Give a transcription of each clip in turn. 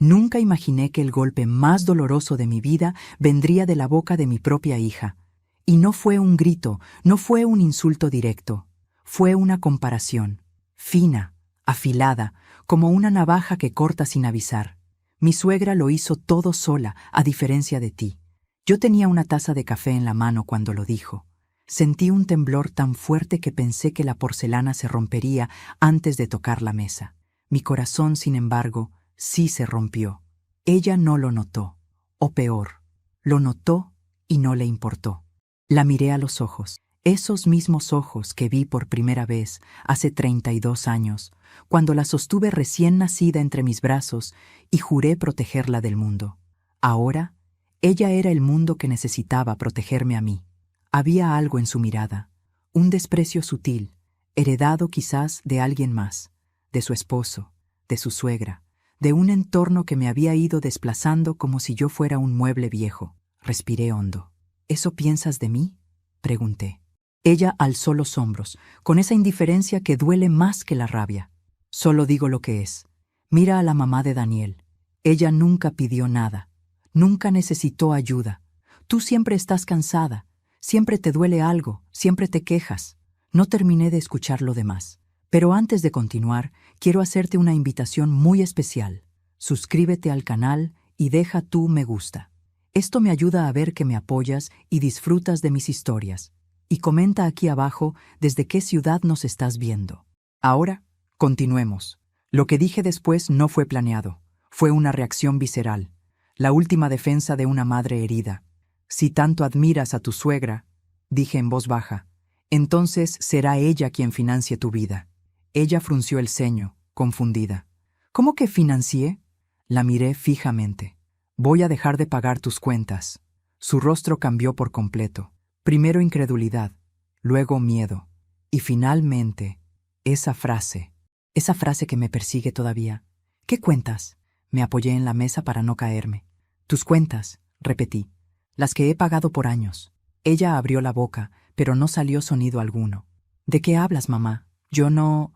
Nunca imaginé que el golpe más doloroso de mi vida vendría de la boca de mi propia hija. Y no fue un grito, no fue un insulto directo. Fue una comparación, fina, afilada, como una navaja que corta sin avisar. Mi suegra lo hizo todo sola, a diferencia de ti. Yo tenía una taza de café en la mano cuando lo dijo. Sentí un temblor tan fuerte que pensé que la porcelana se rompería antes de tocar la mesa. Mi corazón, sin embargo, sí se rompió. Ella no lo notó, o peor, lo notó y no le importó. La miré a los ojos, esos mismos ojos que vi por primera vez hace 32 años, cuando la sostuve recién nacida entre mis brazos y juré protegerla del mundo. Ahora, ella era el mundo que necesitaba protegerme a mí. Había algo en su mirada, un desprecio sutil, heredado quizás de alguien más, de su esposo, de su suegra, de un entorno que me había ido desplazando como si yo fuera un mueble viejo. Respiré hondo. ¿Eso piensas de mí?, pregunté. Ella alzó los hombros, con esa indiferencia que duele más que la rabia. Solo digo lo que es. Mira a la mamá de Daniel. Ella nunca pidió nada, nunca necesitó ayuda. Tú siempre estás cansada, siempre te duele algo, siempre te quejas. No terminé de escuchar lo demás. Pero antes de continuar, quiero hacerte una invitación muy especial. Suscríbete al canal y deja tu me gusta. Esto me ayuda a ver que me apoyas y disfrutas de mis historias. Y comenta aquí abajo desde qué ciudad nos estás viendo. Ahora, continuemos. Lo que dije después no fue planeado. Fue una reacción visceral. La última defensa de una madre herida. Si tanto admiras a tu suegra, dije en voz baja, entonces será ella quien financie tu vida. Ella frunció el ceño, confundida. ¿Cómo que financié? La miré fijamente. Voy a dejar de pagar tus cuentas. Su rostro cambió por completo. Primero incredulidad, luego miedo. Y finalmente, esa frase que me persigue todavía. ¿Qué cuentas? Me apoyé en la mesa para no caerme. Tus cuentas, repetí. Las que he pagado por años. Ella abrió la boca, pero no salió sonido alguno. ¿De qué hablas, mamá? Yo no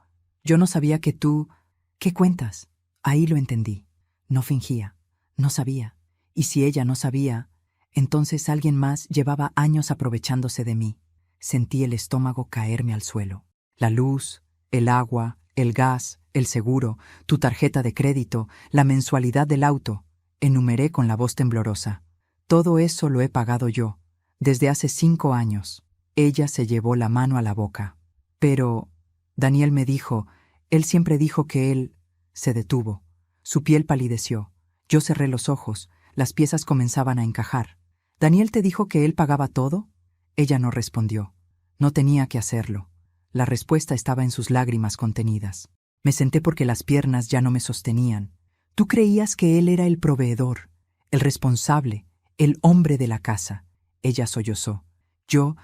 sabía que tú... ¿Qué cuentas? Ahí lo entendí. No fingía. No sabía. Y si ella no sabía, entonces alguien más llevaba años aprovechándose de mí. Sentí el estómago caerme al suelo. La luz, el agua, el gas, el seguro, tu tarjeta de crédito, la mensualidad del auto. Enumeré con la voz temblorosa. Todo eso lo he pagado yo, desde hace 5 años. Ella se llevó la mano a la boca. Pero... Daniel me dijo, él siempre dijo que él... Se detuvo. Su piel palideció. Yo cerré los ojos. Las piezas comenzaban a encajar. ¿Daniel te dijo que él pagaba todo? Ella no respondió. No tenía que hacerlo. La respuesta estaba en sus lágrimas contenidas. Me senté porque las piernas ya no me sostenían. Tú creías que él era el proveedor, el responsable, el hombre de la casa. Ella sollozó. Yo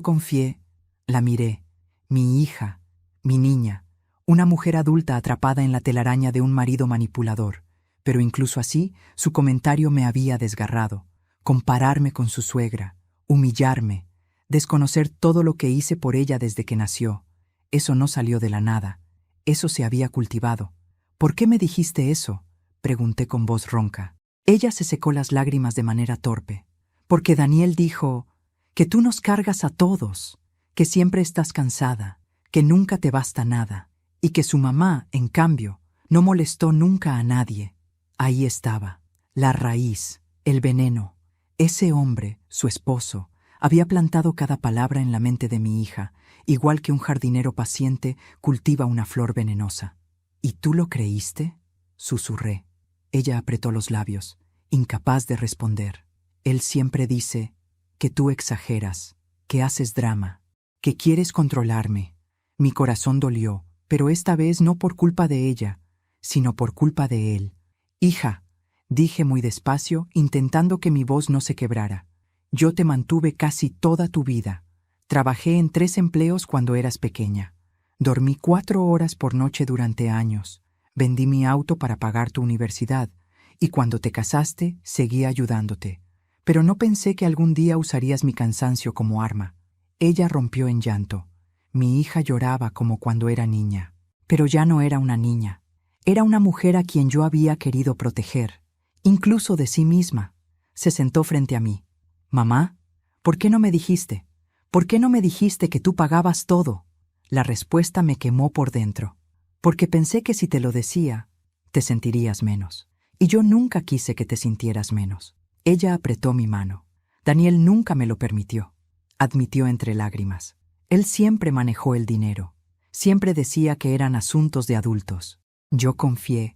confié. La miré. Mi hija, mi niña, una mujer adulta atrapada en la telaraña de un marido manipulador. Pero incluso así, su comentario me había desgarrado. Compararme con su suegra, humillarme, desconocer todo lo que hice por ella desde que nació. Eso no salió de la nada. Eso se había cultivado. ¿Por qué me dijiste eso?, pregunté con voz ronca. Ella se secó las lágrimas de manera torpe. Porque Daniel dijo que tú nos cargas a todos, que siempre estás cansada, que nunca te basta nada, y que su mamá, en cambio, no molestó nunca a nadie. Ahí estaba, la raíz, el veneno. Ese hombre, su esposo, había plantado cada palabra en la mente de mi hija, igual que un jardinero paciente cultiva una flor venenosa. ¿Y tú lo creíste?, susurré. Ella apretó los labios, incapaz de responder. Él siempre dice que tú exageras, que haces drama, que quieres controlarme. Mi corazón dolió, pero esta vez no por culpa de ella, sino por culpa de él. Hija, dije muy despacio, intentando que mi voz no se quebrara. Yo te mantuve casi toda tu vida. Trabajé en 3 empleos cuando eras pequeña. Dormí 4 horas por noche durante años. Vendí mi auto para pagar tu universidad. Y cuando te casaste, seguí ayudándote. Pero no pensé que algún día usarías mi cansancio como arma. Ella rompió en llanto. Mi hija lloraba como cuando era niña. Pero ya no era una niña. Era una mujer a quien yo había querido proteger, incluso de sí misma. Se sentó frente a mí. «Mamá, ¿por qué no me dijiste? ¿Por qué no me dijiste que tú pagabas todo?» La respuesta me quemó por dentro. Porque pensé que si te lo decía, te sentirías menos. Y yo nunca quise que te sintieras menos. Ella apretó mi mano. Daniel nunca me lo permitió, admitió entre lágrimas. Él siempre manejó el dinero. Siempre decía que eran asuntos de adultos. Yo confié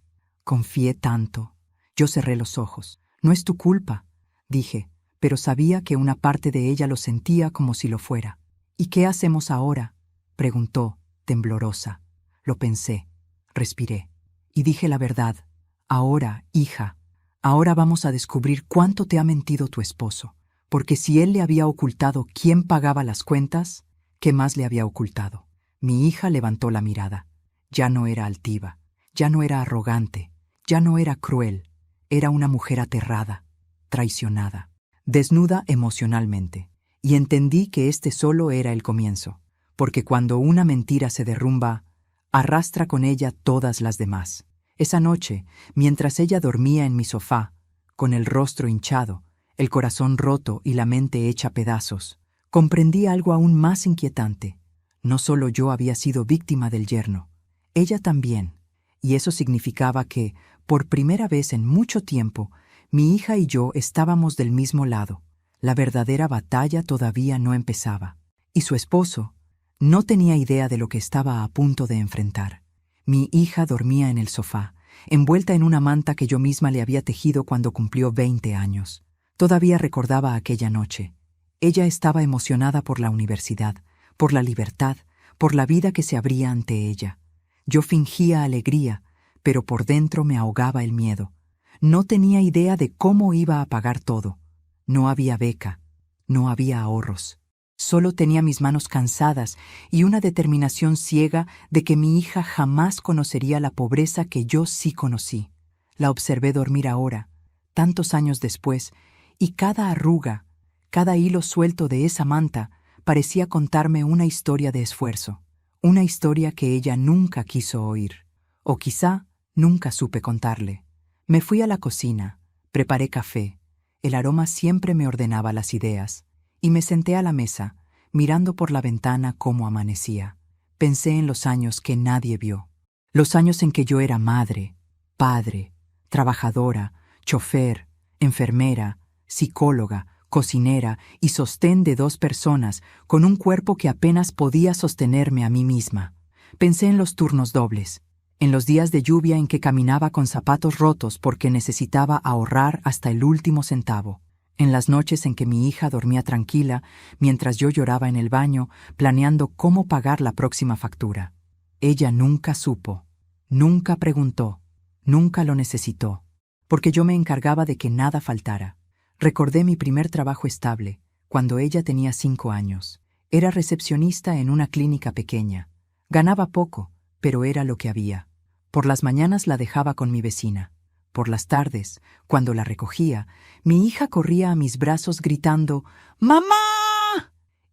tanto. Yo cerré los ojos. «No es tu culpa», dije, pero sabía que una parte de ella lo sentía como si lo fuera. «¿Y qué hacemos ahora?», preguntó, temblorosa. Lo pensé, respiré, y dije la verdad. «Ahora, hija, ahora vamos a descubrir cuánto te ha mentido tu esposo, porque si él le había ocultado quién pagaba las cuentas, ¿qué más le había ocultado?». Mi hija levantó la mirada. Ya no era altiva, ya no era arrogante, ya no era cruel. Era una mujer aterrada, traicionada, desnuda emocionalmente. Y entendí que este solo era el comienzo, porque cuando una mentira se derrumba, arrastra con ella todas las demás. Esa noche, mientras ella dormía en mi sofá, con el rostro hinchado, el corazón roto y la mente hecha pedazos, comprendí algo aún más inquietante. No solo yo había sido víctima del yerno, ella también, y eso significaba que, por primera vez en mucho tiempo, mi hija y yo estábamos del mismo lado. La verdadera batalla todavía no empezaba. Y su esposo no tenía idea de lo que estaba a punto de enfrentar. Mi hija dormía en el sofá, envuelta en una manta que yo misma le había tejido cuando cumplió 20 años. Todavía recordaba aquella noche. Ella estaba emocionada por la universidad, por la libertad, por la vida que se abría ante ella. Yo fingía alegría, pero por dentro me ahogaba el miedo. No tenía idea de cómo iba a pagar todo. No había beca, no había ahorros. Solo tenía mis manos cansadas y una determinación ciega de que mi hija jamás conocería la pobreza que yo sí conocí. La observé dormir ahora, tantos años después, y cada arruga, cada hilo suelto de esa manta parecía contarme una historia de esfuerzo, una historia que ella nunca quiso oír, o quizá nunca supe contarle. Me fui a la cocina, preparé café, el aroma siempre me ordenaba las ideas, y me senté a la mesa, mirando por la ventana cómo amanecía. Pensé en los años que nadie vio, los años en que yo era madre, padre, trabajadora, chofer, enfermera, psicóloga, cocinera y sostén de 2 personas, con un cuerpo que apenas podía sostenerme a mí misma. Pensé en los turnos dobles, en los días de lluvia en que caminaba con zapatos rotos porque necesitaba ahorrar hasta el último centavo, en las noches en que mi hija dormía tranquila mientras yo lloraba en el baño planeando cómo pagar la próxima factura. Ella nunca supo, nunca preguntó, nunca lo necesitó, porque yo me encargaba de que nada faltara. Recordé mi primer trabajo estable, cuando ella tenía 5 años. Era recepcionista en una clínica pequeña. Ganaba poco, pero era lo que había. Por las mañanas la dejaba con mi vecina. Por las tardes, cuando la recogía, mi hija corría a mis brazos gritando «¡Mamá!».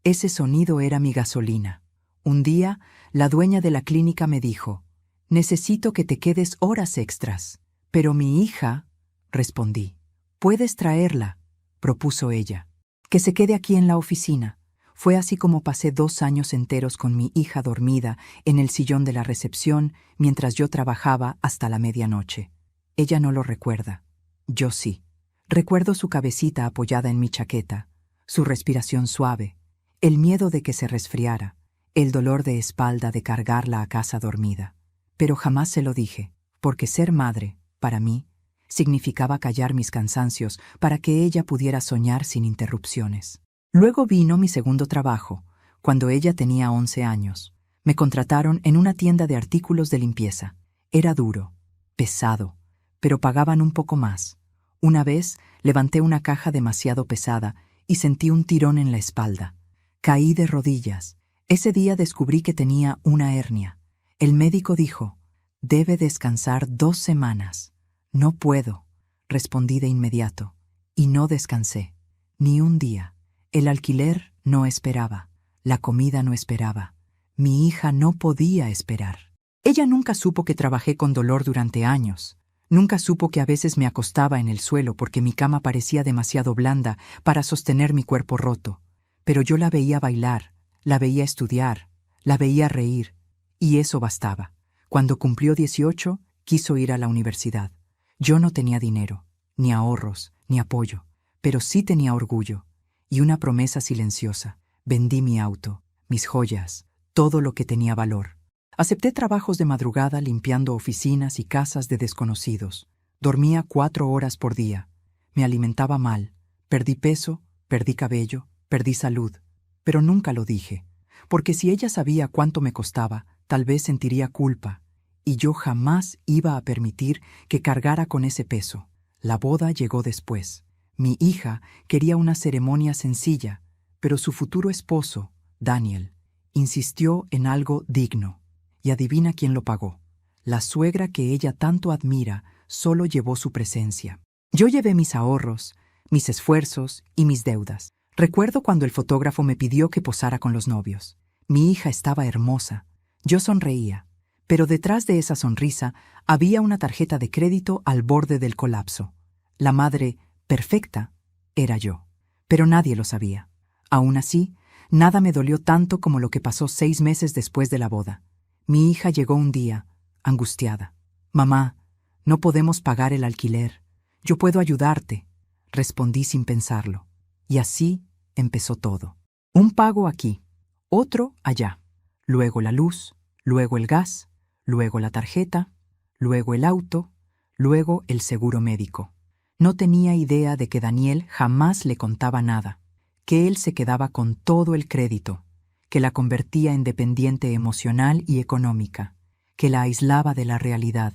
Ese sonido era mi gasolina. Un día, la dueña de la clínica me dijo «Necesito que te quedes horas extras». «Pero mi hija», respondí. «Puedes traerla», propuso ella. «Que se quede aquí en la oficina». Fue así como pasé 2 años enteros con mi hija dormida en el sillón de la recepción mientras yo trabajaba hasta la medianoche. Ella no lo recuerda. Yo sí. Recuerdo su cabecita apoyada en mi chaqueta, su respiración suave, el miedo de que se resfriara, el dolor de espalda de cargarla a casa dormida. Pero jamás se lo dije, porque ser madre, para mí, significaba callar mis cansancios para que ella pudiera soñar sin interrupciones. Luego vino mi segundo trabajo, cuando ella tenía 11 años. Me contrataron en una tienda de artículos de limpieza. Era duro, pesado, pero pagaban un poco más. Una vez levanté una caja demasiado pesada y sentí un tirón en la espalda. Caí de rodillas. Ese día descubrí que tenía una hernia. El médico dijo, «Debe descansar 2 semanas». «No puedo», respondí de inmediato, y no descansé, ni un día. El alquiler no esperaba, la comida no esperaba, mi hija no podía esperar. Ella nunca supo que trabajé con dolor durante años. Nunca supo que a veces me acostaba en el suelo porque mi cama parecía demasiado blanda para sostener mi cuerpo roto. Pero yo la veía bailar, la veía estudiar, la veía reír, y eso bastaba. Cuando cumplió 18, quiso ir a la universidad. Yo no tenía dinero, ni ahorros, ni apoyo, pero sí tenía orgullo, y una promesa silenciosa. Vendí mi auto, mis joyas, todo lo que tenía valor. Acepté trabajos de madrugada limpiando oficinas y casas de desconocidos. Dormía 4 horas por día. Me alimentaba mal. Perdí peso, perdí cabello, perdí salud. Pero nunca lo dije, porque si ella sabía cuánto me costaba, tal vez sentiría culpa, y yo jamás iba a permitir que cargara con ese peso. La boda llegó después. Mi hija quería una ceremonia sencilla, pero su futuro esposo, Daniel, insistió en algo digno. Y adivina quién lo pagó. La suegra que ella tanto admira solo llevó su presencia. Yo llevé mis ahorros, mis esfuerzos y mis deudas. Recuerdo cuando el fotógrafo me pidió que posara con los novios. Mi hija estaba hermosa. Yo sonreía, pero detrás de esa sonrisa había una tarjeta de crédito al borde del colapso. La madre perfecta era yo, pero nadie lo sabía. Aún así, nada me dolió tanto como lo que pasó 6 meses después de la boda. Mi hija llegó un día, angustiada. «Mamá, no podemos pagar el alquiler. Yo puedo ayudarte», respondí sin pensarlo. Y así empezó todo. Un pago aquí, otro allá. Luego la luz, luego el gas, luego la tarjeta, luego el auto, luego el seguro médico. No tenía idea de que Daniel jamás le contaba nada, que él se quedaba con todo el crédito, que la convertía en dependiente emocional y económica, que la aislaba de la realidad.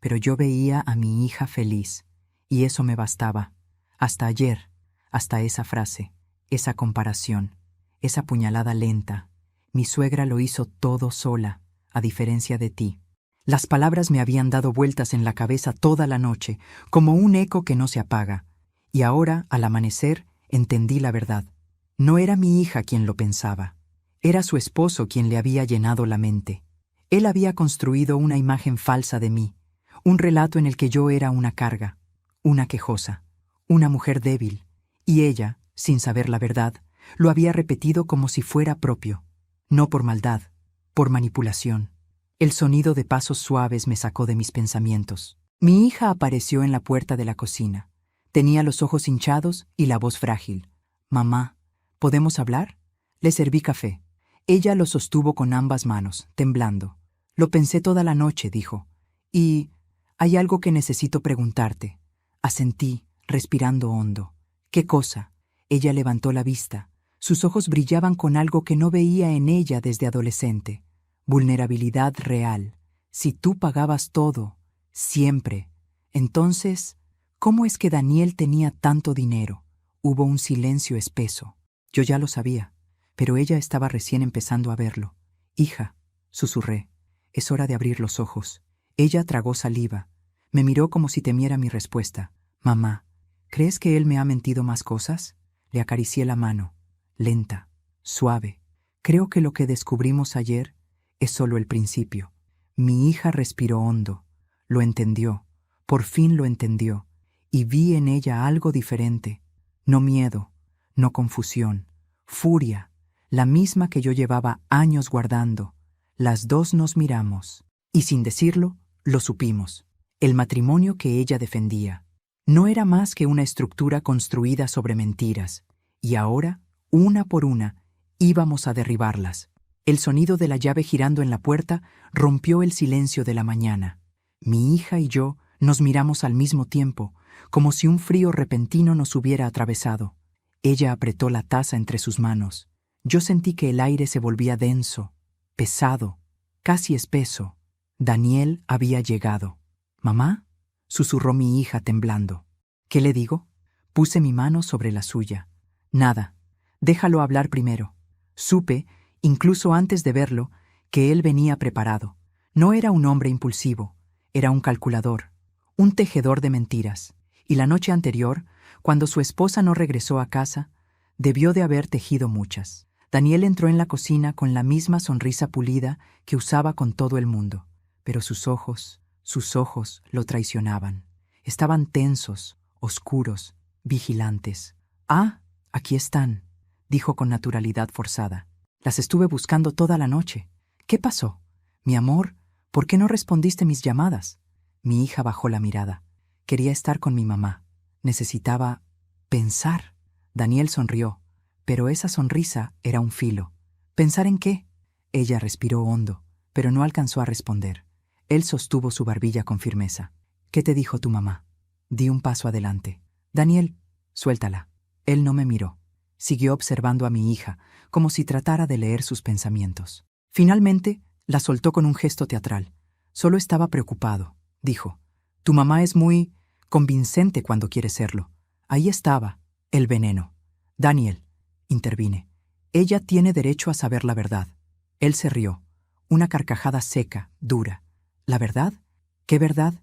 Pero yo veía a mi hija feliz, y eso me bastaba. Hasta ayer, hasta esa frase, esa comparación, esa puñalada lenta. Mi suegra lo hizo todo sola, a diferencia de ti. Las palabras me habían dado vueltas en la cabeza toda la noche, como un eco que no se apaga. Y ahora, al amanecer, entendí la verdad. No era mi hija quien lo pensaba. Era su esposo quien le había llenado la mente. Él había construido una imagen falsa de mí, un relato en el que yo era una carga, una quejosa, una mujer débil, y ella, sin saber la verdad, lo había repetido como si fuera propio, no por maldad, por manipulación. El sonido de pasos suaves me sacó de mis pensamientos. Mi hija apareció en la puerta de la cocina. Tenía los ojos hinchados y la voz frágil. «Mamá, ¿podemos hablar?» Le serví café. Ella lo sostuvo con ambas manos, temblando. «Lo pensé toda la noche», dijo. «Y hay algo que necesito preguntarte». Asentí, respirando hondo. «¿Qué cosa?» Ella levantó la vista. Sus ojos brillaban con algo que no veía en ella desde adolescente. Vulnerabilidad real. Si tú pagabas todo, siempre. Entonces, ¿cómo es que Daniel tenía tanto dinero? Hubo un silencio espeso. Yo ya lo sabía, pero ella estaba recién empezando a verlo. «Hija», susurré, «es hora de abrir los ojos». Ella tragó saliva. Me miró como si temiera mi respuesta. «Mamá, ¿crees que él me ha mentido más cosas?» Le acaricié la mano, lenta, suave. «Creo que lo que descubrimos ayer es solo el principio». Mi hija respiró hondo. Lo entendió. Por fin lo entendió. Y vi en ella algo diferente. No miedo, no confusión. Furia, la misma que yo llevaba años guardando. Las dos nos miramos. Y sin decirlo, lo supimos. El matrimonio que ella defendía no era más que una estructura construida sobre mentiras. Y ahora, una por una, íbamos a derribarlas. El sonido de la llave girando en la puerta rompió el silencio de la mañana. Mi hija y yo nos miramos al mismo tiempo, como si un frío repentino nos hubiera atravesado. Ella apretó la taza entre sus manos. Yo sentí que el aire se volvía denso, pesado, casi espeso. Daniel había llegado. «¿Mamá?», susurró mi hija temblando. «¿Qué le digo?». Puse mi mano sobre la suya. «Nada. Déjalo hablar primero». Supe, incluso antes de verlo, que él venía preparado. No era un hombre impulsivo, era un calculador, un tejedor de mentiras. Y la noche anterior, cuando su esposa no regresó a casa, debió de haber tejido muchas. Daniel entró en la cocina con la misma sonrisa pulida que usaba con todo el mundo. pero sus ojos lo traicionaban. Estaban tensos, oscuros, vigilantes. «Ah, aquí están», dijo con naturalidad forzada. «Las estuve buscando toda la noche. ¿Qué pasó? Mi amor, ¿por qué no respondiste mis llamadas?» Mi hija bajó la mirada. Quería estar con mi mamá. Necesitaba pensar. Daniel sonrió, pero esa sonrisa era un filo. ¿Pensar en qué? Ella respiró hondo, pero no alcanzó a responder. Él sostuvo su barbilla con firmeza. «¿Qué te dijo tu mamá?» Di un paso adelante. «Daniel, suéltala». Él no me miró. Siguió observando a mi hija, como si tratara de leer sus pensamientos. Finalmente, la soltó con un gesto teatral. «Solo estaba preocupado», dijo. «Tu mamá es muy convincente cuando quiere serlo». Ahí estaba, el veneno. «Daniel», intervine, «ella tiene derecho a saber la verdad». Él se rió, una carcajada seca, dura. «¿La verdad? ¿Qué verdad?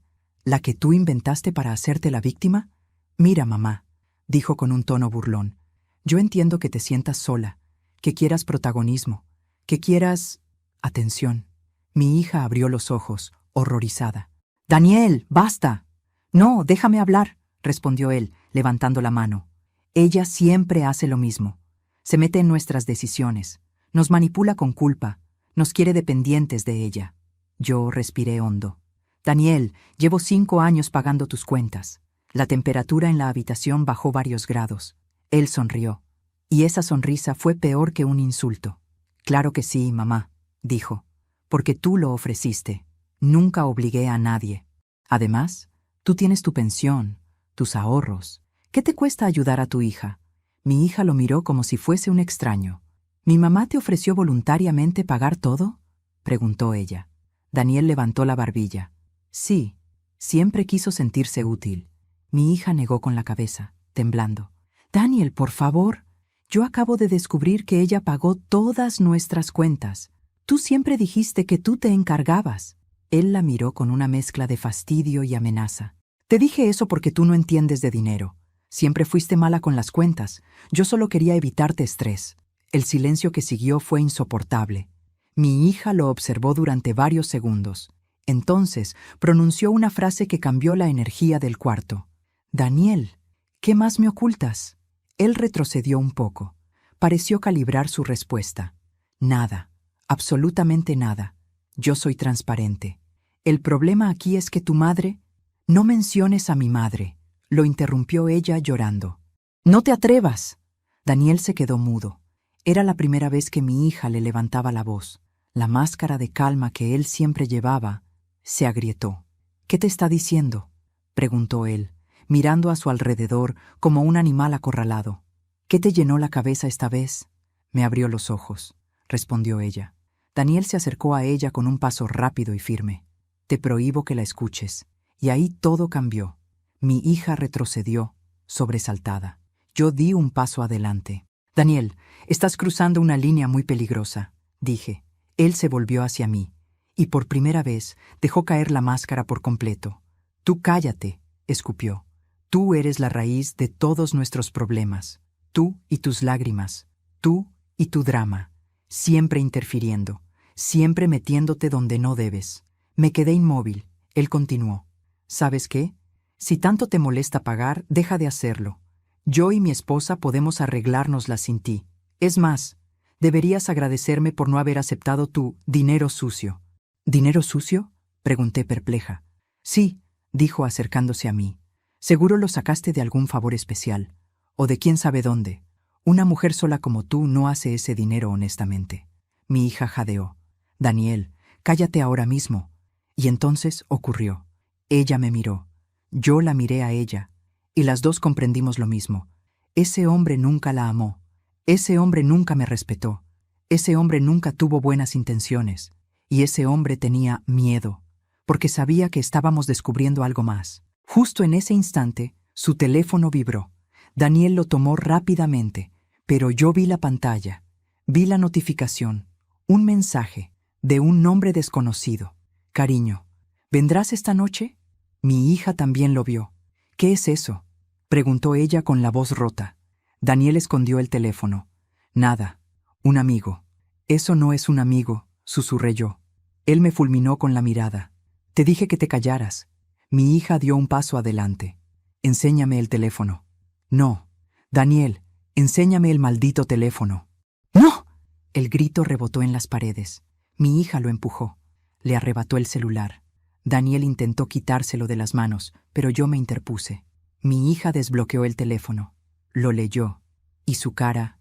¿La que tú inventaste para hacerte la víctima?» «Mira, mamá», dijo con un tono burlón, «yo entiendo que te sientas sola, que quieras protagonismo, que quieras atención». Mi hija abrió los ojos, horrorizada. «Daniel, basta». «No, déjame hablar», respondió él, levantando la mano. «Ella siempre hace lo mismo. Se mete en nuestras decisiones, nos manipula con culpa, nos quiere dependientes de ella». Yo respiré hondo. «Daniel, llevo 5 años pagando tus cuentas». La temperatura en la habitación bajó varios grados. Él sonrió, y esa sonrisa fue peor que un insulto. «Claro que sí, mamá», dijo, «porque tú lo ofreciste. Nunca obligué a nadie. Además, tú tienes tu pensión, tus ahorros. ¿Qué te cuesta ayudar a tu hija?» Mi hija lo miró como si fuese un extraño. «¿Mi mamá te ofreció voluntariamente pagar todo?», preguntó ella. Daniel levantó la barbilla. «Sí, siempre quiso sentirse útil». Mi hija negó con la cabeza, temblando. «Daniel, por favor, yo acabo de descubrir que ella pagó todas nuestras cuentas. Tú siempre dijiste que tú te encargabas». Él la miró con una mezcla de fastidio y amenaza. «Te dije eso porque tú no entiendes de dinero. Siempre fuiste mala con las cuentas. Yo solo quería evitarte estrés». El silencio que siguió fue insoportable. Mi hija lo observó durante varios segundos. Entonces pronunció una frase que cambió la energía del cuarto. «Daniel, ¿qué más me ocultas?» Él retrocedió un poco. Pareció calibrar su respuesta. «Nada, absolutamente nada. Yo soy transparente. El problema aquí es que tu madre...» «No menciones a mi madre», lo interrumpió ella llorando. «No te atrevas». Daniel se quedó mudo. Era la primera vez que mi hija le levantaba la voz. La máscara de calma que él siempre llevaba se agrietó. «¿Qué te está diciendo?», preguntó él, mirando a su alrededor como un animal acorralado. «¿Qué te llenó la cabeza esta vez?». «Me abrió los ojos», respondió ella. Daniel se acercó a ella con un paso rápido y firme. «Te prohíbo que la escuches». Y ahí todo cambió. Mi hija retrocedió, sobresaltada. Yo di un paso adelante. «Daniel, estás cruzando una línea muy peligrosa», dije. Él se volvió hacia mí, y por primera vez dejó caer la máscara por completo. «Tú cállate», escupió. «Tú eres la raíz de todos nuestros problemas. Tú y tus lágrimas. Tú y tu drama. Siempre interfiriendo. Siempre metiéndote donde no debes». Me quedé inmóvil. Él continuó. «¿Sabes qué? Si tanto te molesta pagar, deja de hacerlo. Yo y mi esposa podemos arreglárnoslas sin ti. Es más, deberías agradecerme por no haber aceptado tu dinero sucio». «¿Dinero sucio?», pregunté perpleja. «Sí», dijo acercándose a mí. «Seguro lo sacaste de algún favor especial, o de quién sabe dónde. Una mujer sola como tú no hace ese dinero honestamente». Mi hija jadeó. «Daniel, cállate ahora mismo». Y entonces ocurrió. Ella me miró. Yo la miré a ella. Y las dos comprendimos lo mismo. Ese hombre nunca la amó. Ese hombre nunca me respetó. Ese hombre nunca tuvo buenas intenciones. Y ese hombre tenía miedo, porque sabía que estábamos descubriendo algo más. Justo en ese instante, su teléfono vibró. Daniel lo tomó rápidamente, pero yo vi la pantalla. Vi la notificación. Un mensaje de un nombre desconocido. «Cariño, ¿vendrás esta noche?». Mi hija también lo vio. «¿Qué es eso?», preguntó ella con la voz rota. Daniel escondió el teléfono. «Nada, un amigo». «Eso no es un amigo», susurré yo. Él me fulminó con la mirada. Te dije que te callaras. Mi hija dio un paso adelante. Enséñame el teléfono. No. Daniel, enséñame el maldito teléfono. ¡No! El grito rebotó en las paredes. Mi hija lo empujó. Le arrebató el celular. Daniel intentó quitárselo de las manos, pero yo me interpuse. Mi hija desbloqueó el teléfono. Lo leyó. Y su cara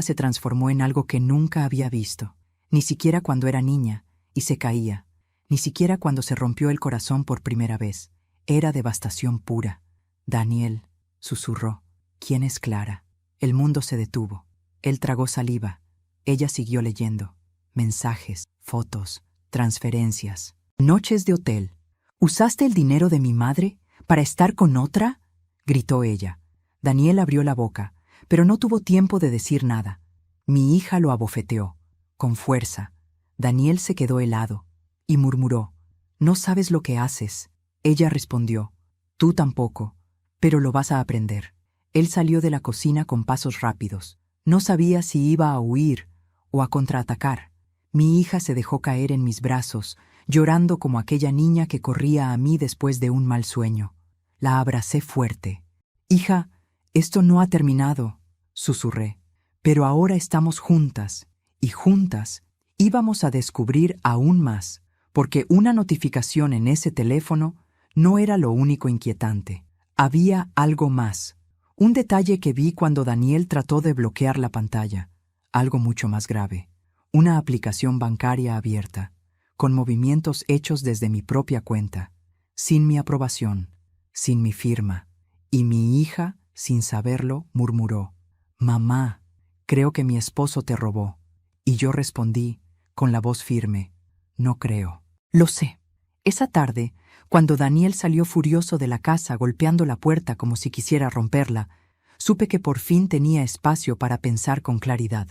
se transformó en algo que nunca había visto. Ni siquiera cuando era niña, y se caía. Ni siquiera cuando se rompió el corazón por primera vez. Era devastación pura. Daniel, susurró. ¿Quién es Clara? El mundo se detuvo. Él tragó saliva. Ella siguió leyendo. Mensajes, fotos, transferencias. Noches de hotel. ¿Usaste el dinero de mi madre para estar con otra? Gritó ella. Daniel abrió la boca, pero no tuvo tiempo de decir nada. Mi hija lo abofeteó, con fuerza. Daniel se quedó helado y murmuró: «No sabes lo que haces». Ella respondió: «Tú tampoco, pero lo vas a aprender». Él salió de la cocina con pasos rápidos. No sabía si iba a huir o a contraatacar. Mi hija se dejó caer en mis brazos, llorando como aquella niña que corría a mí después de un mal sueño. La abracé fuerte. «Hija, esto no ha terminado», susurré. «Pero ahora estamos juntas, y juntas íbamos a descubrir aún más, porque una notificación en ese teléfono no era lo único inquietante. Había algo más. Un detalle que vi cuando Daniel trató de bloquear la pantalla. Algo mucho más grave. Una aplicación bancaria abierta, con movimientos hechos desde mi propia cuenta, sin mi aprobación, sin mi firma. Y mi hija, sin saberlo, murmuró: «Mamá, creo que mi esposo te robó». Y yo respondí, con la voz firme: «No creo». Lo sé. Esa tarde, cuando Daniel salió furioso de la casa golpeando la puerta como si quisiera romperla, supe que por fin tenía espacio para pensar con claridad.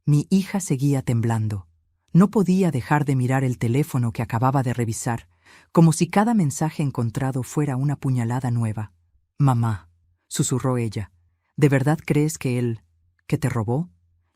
Mi hija seguía temblando. No podía dejar de mirar el teléfono que acababa de revisar, como si cada mensaje encontrado fuera una puñalada nueva. «Mamá», susurró ella, «¿de verdad crees que te robó?»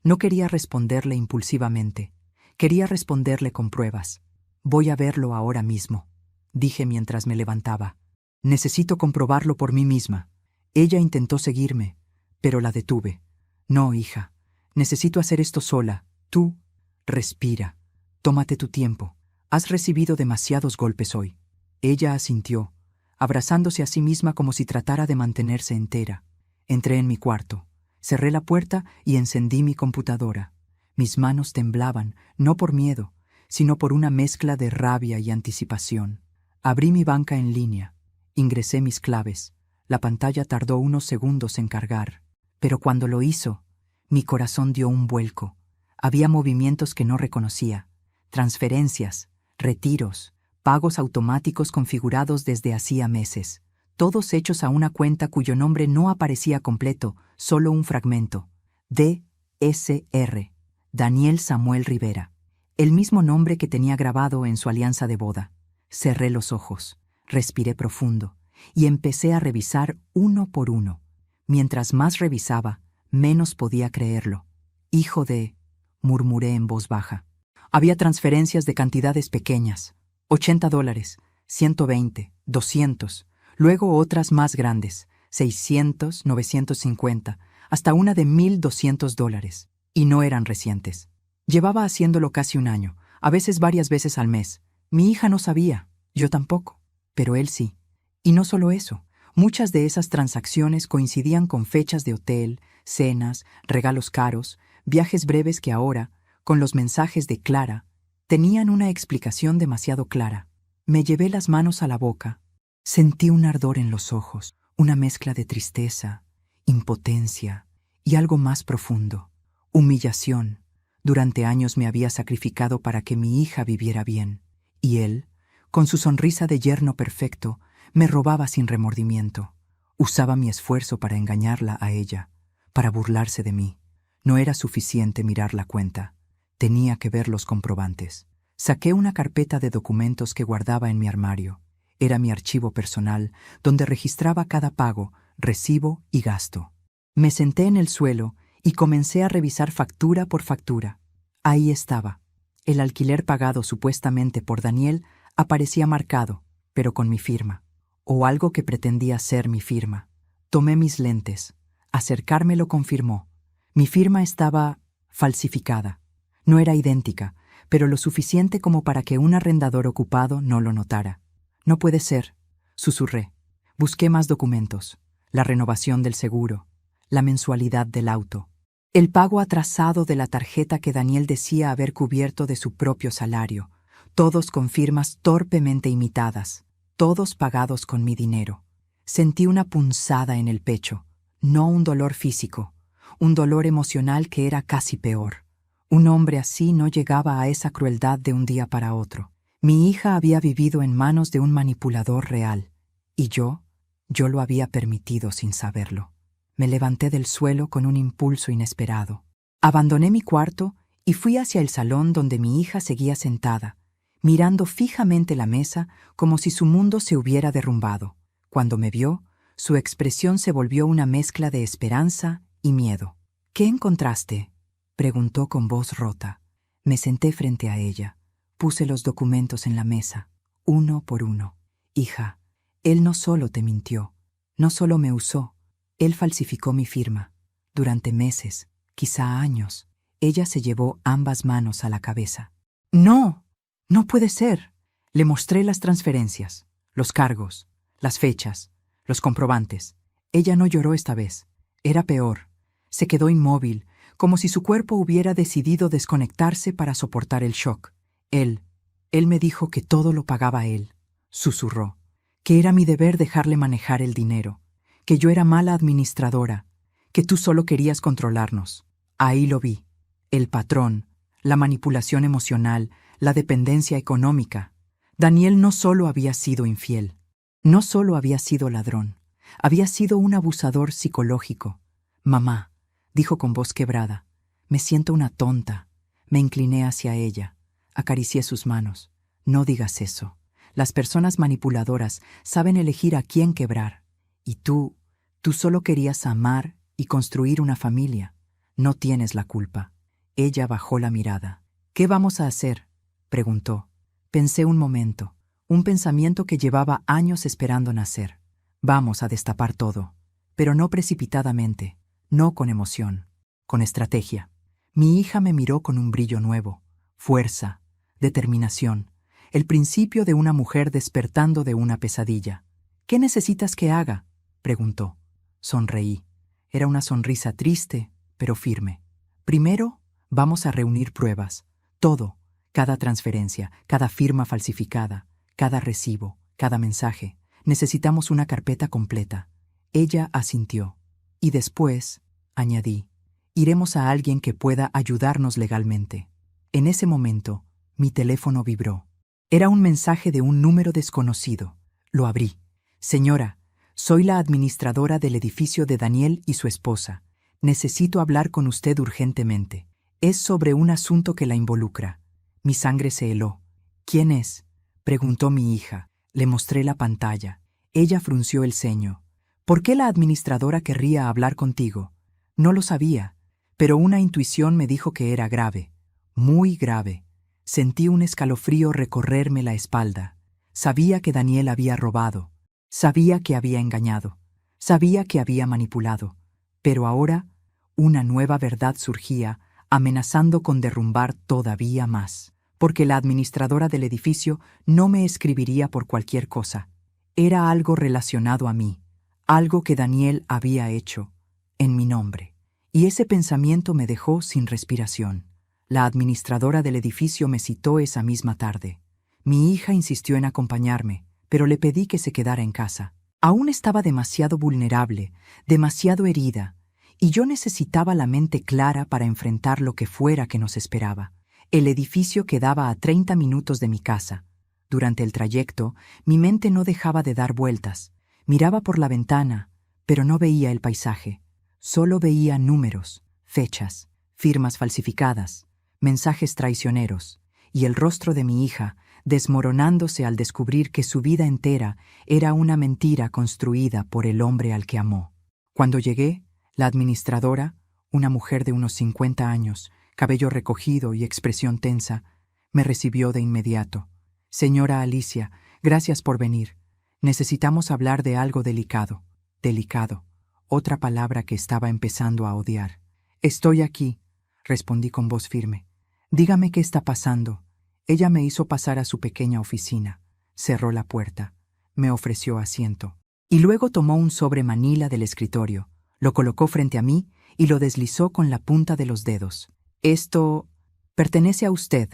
No quería responderle impulsivamente. Quería responderle con pruebas. «Voy a verlo ahora mismo», dije mientras me levantaba. «Necesito comprobarlo por mí misma». Ella intentó seguirme, pero la detuve. «No, hija. Necesito hacer esto sola. Tú, respira. Tómate tu tiempo. Has recibido demasiados golpes hoy». Ella asintió, abrazándose a sí misma como si tratara de mantenerse entera. Entré en mi cuarto, cerré la puerta y encendí mi computadora. Mis manos temblaban, no por miedo, sino por una mezcla de rabia y anticipación. Abrí mi banca en línea, ingresé mis claves. La pantalla tardó unos segundos en cargar, pero cuando lo hizo, mi corazón dio un vuelco. Había movimientos que no reconocía, transferencias, retiros, pagos automáticos configurados desde hacía meses, todos hechos a una cuenta cuyo nombre no aparecía completo, solo un fragmento. D.S.R. Daniel Samuel Rivera. El mismo nombre que tenía grabado en su alianza de boda. Cerré los ojos, respiré profundo y empecé a revisar uno por uno. Mientras más revisaba, menos podía creerlo. «Hijo de», murmuré en voz baja. Había transferencias de cantidades pequeñas, $80, 120, 200, luego otras más grandes, 600, 950, hasta una de $1,200, y no eran recientes. Llevaba haciéndolo casi un año, a veces varias veces al mes. Mi hija no sabía, yo tampoco, pero él sí. Y no solo eso, muchas de esas transacciones coincidían con fechas de hotel, cenas, regalos caros, viajes breves que ahora, con los mensajes de Clara, tenían una explicación demasiado clara. Me llevé las manos a la boca. Sentí un ardor en los ojos, una mezcla de tristeza, impotencia y algo más profundo. Humillación. Durante años me había sacrificado para que mi hija viviera bien, y él, con su sonrisa de yerno perfecto, me robaba sin remordimiento. Usaba mi esfuerzo para engañarla a ella, para burlarse de mí. No era suficiente mirar la cuenta. Tenía que ver los comprobantes. Saqué una carpeta de documentos que guardaba en mi armario. Era mi archivo personal, donde registraba cada pago, recibo y gasto. Me senté en el suelo y comencé a revisar factura por factura. Ahí estaba. El alquiler pagado supuestamente por Daniel Aparecía marcado, pero con mi firma, o algo que pretendía ser mi firma. Tomé mis lentes. Acercarme lo confirmó. Mi firma estaba falsificada. No era idéntica, pero lo suficiente como para que un arrendador ocupado no lo notara. No puede ser, susurré. Busqué más documentos. La renovación del seguro, la mensualidad del auto, el pago atrasado de la tarjeta que Daniel decía haber cubierto de su propio salario, todos con firmas torpemente imitadas, todos pagados con mi dinero. Sentí una punzada en el pecho, no un dolor físico, un dolor emocional que era casi peor. Un hombre así no llegaba a esa crueldad de un día para otro. Mi hija había vivido en manos de un manipulador real, y yo lo había permitido sin saberlo. Me levanté del suelo con un impulso inesperado. Abandoné mi cuarto y fui hacia el salón donde mi hija seguía sentada, mirando fijamente la mesa como si su mundo se hubiera derrumbado. Cuando me vio, su expresión se volvió una mezcla de esperanza y miedo. «¿Qué encontraste?», preguntó con voz rota. Me senté frente a ella. Puse los documentos en la mesa, uno por uno. «Hija, él no solo te mintió, no solo me usó, él falsificó mi firma. Durante meses, quizá años». Ella se llevó ambas manos a la cabeza. «No, no puede ser». Le mostré las transferencias, los cargos, las fechas, los comprobantes. Ella no lloró esta vez. Era peor. Se quedó inmóvil, como si su cuerpo hubiera decidido desconectarse para soportar el shock. Él me dijo que todo lo pagaba él, susurró, que era mi deber dejarle manejar el dinero, que yo era mala administradora, que tú solo querías controlarnos. Ahí lo vi. El patrón, la manipulación emocional, la dependencia económica. Daniel no solo había sido infiel, no solo había sido ladrón, había sido un abusador psicológico. «Mamá», dijo con voz quebrada, «me siento una tonta». Me incliné hacia ella, acaricié sus manos. «No digas eso. Las personas manipuladoras saben elegir a quién quebrar. Y tú solo querías amar y construir una familia. No tienes la culpa». Ella bajó la mirada. «¿Qué vamos a hacer?», preguntó. Pensé un momento, un pensamiento que llevaba años esperando nacer. «Vamos a destapar todo, pero no precipitadamente, no con emoción, con estrategia». Mi hija me miró con un brillo nuevo, fuerza, determinación, el principio de una mujer despertando de una pesadilla. «¿Qué necesitas que haga?», preguntó. Sonreí. Era una sonrisa triste, pero firme. «Primero, vamos a reunir pruebas. Todo, cada transferencia, cada firma falsificada, cada recibo, cada mensaje. Necesitamos una carpeta completa». Ella asintió. «Y después», añadí, «iremos a alguien que pueda ayudarnos legalmente». En ese momento, mi teléfono vibró. Era un mensaje de un número desconocido. Lo abrí. «Señora, soy la administradora del edificio de Daniel y su esposa. Necesito hablar con usted urgentemente. Es sobre un asunto que la involucra». Mi sangre se heló. «¿Quién es?», preguntó mi hija. Le mostré la pantalla. Ella frunció el ceño. «¿Por qué la administradora querría hablar contigo?». No lo sabía, pero una intuición me dijo que era grave, muy grave. Sentí un escalofrío recorrerme la espalda. Sabía que Daniel había robado, sabía que había engañado, sabía que había manipulado, pero ahora una nueva verdad surgía, amenazando con derrumbar todavía más, porque la administradora del edificio no me escribiría por cualquier cosa. Era algo relacionado a mí, algo que Daniel había hecho, en mi nombre. Y ese pensamiento me dejó sin respiración. La administradora del edificio me citó esa misma tarde. Mi hija insistió en acompañarme, pero le pedí que se quedara en casa. Aún estaba demasiado vulnerable, demasiado herida, y yo necesitaba la mente clara para enfrentar lo que fuera que nos esperaba. El edificio quedaba a 30 minutos de mi casa. Durante el trayecto, mi mente no dejaba de dar vueltas. Miraba por la ventana, pero no veía el paisaje. Solo veía números, fechas, firmas falsificadas, mensajes traicioneros, y el rostro de mi hija, desmoronándose al descubrir que su vida entera era una mentira construida por el hombre al que amó. Cuando llegué, la administradora, una mujer de unos 50 años, cabello recogido y expresión tensa, me recibió de inmediato. Señora Alicia, gracias por venir. Necesitamos hablar de algo delicado. Delicado. Otra palabra que estaba empezando a odiar. Estoy aquí, respondí con voz firme. Dígame qué está pasando. Ella me hizo pasar a su pequeña oficina. Cerró la puerta. Me ofreció asiento. Y luego tomó un sobre manila del escritorio, lo colocó frente a mí y lo deslizó con la punta de los dedos. Esto pertenece a usted,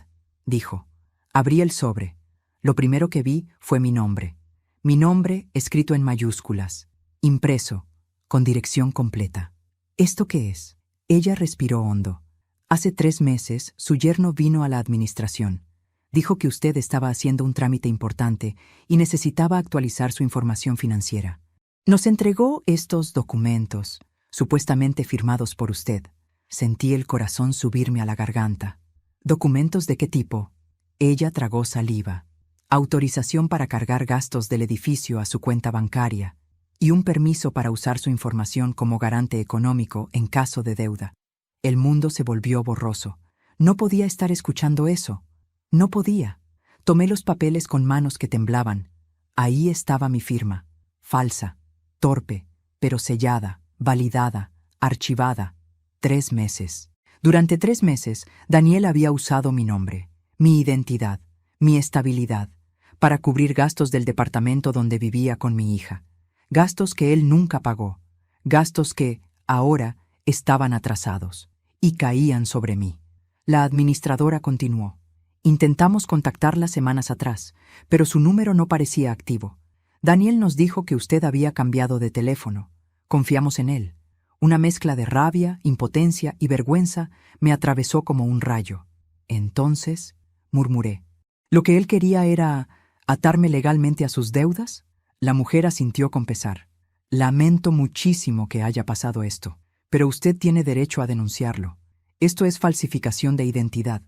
dijo. Abrí el sobre. Lo primero que vi fue mi nombre. Mi nombre escrito en mayúsculas, impreso, con dirección completa. ¿Esto qué es? Ella respiró hondo. Hace 3 meses, su yerno vino a la administración. Dijo que usted estaba haciendo un trámite importante y necesitaba actualizar su información financiera. Nos entregó estos documentos, supuestamente firmados por usted. Sentí el corazón subirme a la garganta. ¿Documentos de qué tipo? Ella tragó saliva. Autorización para cargar gastos del edificio a su cuenta bancaria y un permiso para usar su información como garante económico en caso de deuda. El mundo se volvió borroso. No podía estar escuchando eso. No podía. Tomé los papeles con manos que temblaban. Ahí estaba mi firma. Falsa, torpe, pero sellada, validada, archivada. 3 meses. Durante 3 meses, Daniel había usado mi nombre, mi identidad, mi estabilidad, para cubrir gastos del departamento donde vivía con mi hija. Gastos que él nunca pagó. Gastos que, ahora, estaban atrasados y caían sobre mí. La administradora continuó. Intentamos contactarla semanas atrás, pero su número no parecía activo. Daniel nos dijo que usted había cambiado de teléfono. Confiamos en él. Una mezcla de rabia, impotencia y vergüenza me atravesó como un rayo. Entonces, murmuré. ¿Lo que él quería era atarme legalmente a sus deudas? La mujer asintió con pesar. Lamento muchísimo que haya pasado esto, pero usted tiene derecho a denunciarlo. Esto es falsificación de identidad,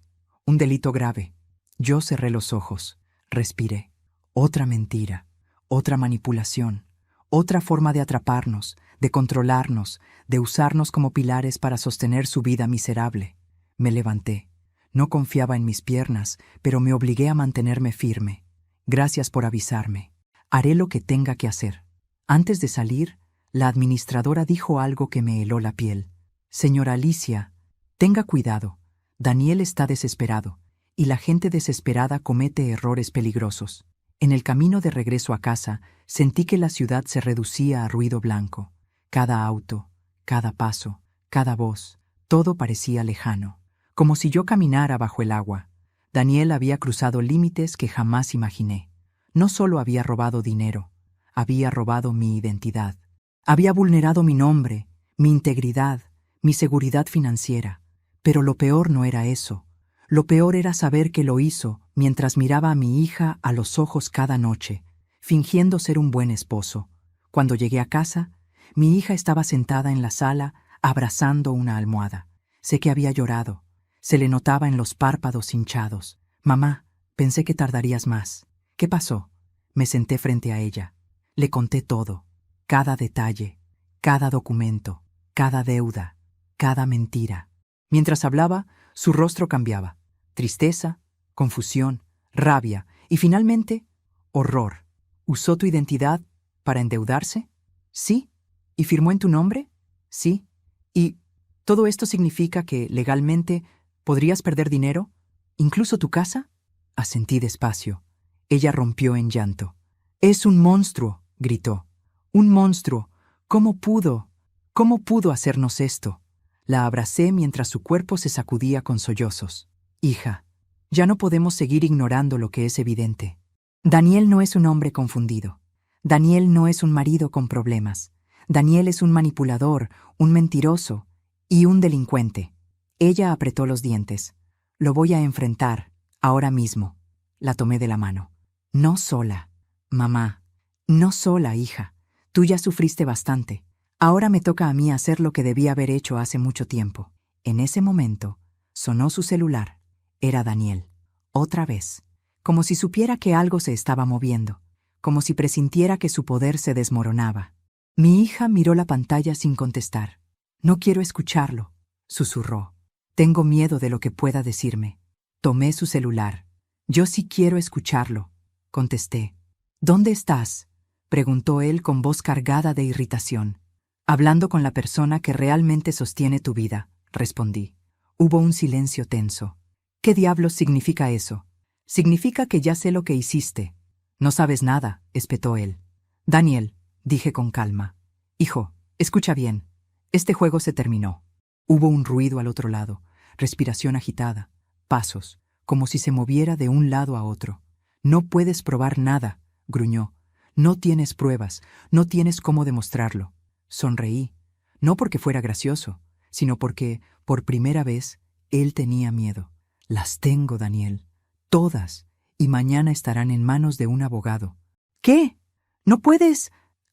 un delito grave. Yo cerré los ojos, respiré. Otra mentira, otra manipulación, otra forma de atraparnos, de controlarnos, de usarnos como pilares para sostener su vida miserable. Me levanté. No confiaba en mis piernas, pero me obligué a mantenerme firme. Gracias por avisarme. Haré lo que tenga que hacer. Antes de salir, la administradora dijo algo que me heló la piel. Señora Alicia, tenga cuidado. Daniel está desesperado, y la gente desesperada comete errores peligrosos. En el camino de regreso a casa, sentí que la ciudad se reducía a ruido blanco. Cada auto, cada paso, cada voz, todo parecía lejano, como si yo caminara bajo el agua. Daniel había cruzado límites que jamás imaginé. No solo había robado dinero, había robado mi identidad. Había vulnerado mi nombre, mi integridad, mi seguridad financiera. Pero lo peor no era eso. Lo peor era saber que lo hizo mientras miraba a mi hija a los ojos cada noche, fingiendo ser un buen esposo. Cuando llegué a casa, mi hija estaba sentada en la sala, abrazando una almohada. Sé que había llorado. Se le notaba en los párpados hinchados. Mamá, pensé que tardarías más. ¿Qué pasó? Me senté frente a ella. Le conté todo. Cada detalle, cada documento, cada deuda, cada mentira. Mientras hablaba, su rostro cambiaba. Tristeza, confusión, rabia y finalmente, horror. ¿Usó tu identidad para endeudarse? Sí. ¿Y firmó en tu nombre? Sí. ¿Y todo esto significa que, legalmente, podrías perder dinero? ¿Incluso tu casa? Asentí despacio. Ella rompió en llanto. «Es un monstruo», gritó. «Un monstruo. ¿Cómo pudo? ¿Cómo pudo hacernos esto?» La abracé mientras su cuerpo se sacudía con sollozos. «Hija, ya no podemos seguir ignorando lo que es evidente. Daniel no es un hombre confundido. Daniel no es un marido con problemas. Daniel es un manipulador, un mentiroso y un delincuente». Ella apretó los dientes. «Lo voy a enfrentar, ahora mismo». La tomé de la mano. «No sola, mamá. No sola, hija. Tú ya sufriste bastante. Ahora me toca a mí hacer lo que debí haber hecho hace mucho tiempo». En ese momento, sonó su celular. Era Daniel. Otra vez. Como si supiera que algo se estaba moviendo. Como si presintiera que su poder se desmoronaba. Mi hija miró la pantalla sin contestar. «No quiero escucharlo», susurró. «Tengo miedo de lo que pueda decirme». Tomé su celular. Yo sí quiero escucharlo, contesté. ¿Dónde estás?, preguntó él con voz cargada de irritación. Hablando con la persona que realmente sostiene tu vida, respondí. Hubo un silencio tenso. ¿Qué diablos significa eso? Significa que ya sé lo que hiciste. No sabes nada, espetó él. Daniel, dije con calma. Hijo, escucha bien. Este juego se terminó. Hubo un ruido al otro lado, respiración agitada, pasos, como si se moviera de un lado a otro. No puedes probar nada, gruñó. No tienes pruebas, no tienes cómo demostrarlo. Sonreí, no porque fuera gracioso, sino porque, por primera vez, él tenía miedo. Las tengo, Daniel, todas, y mañana estarán en manos de un abogado. ¿Qué? ¿No puedes?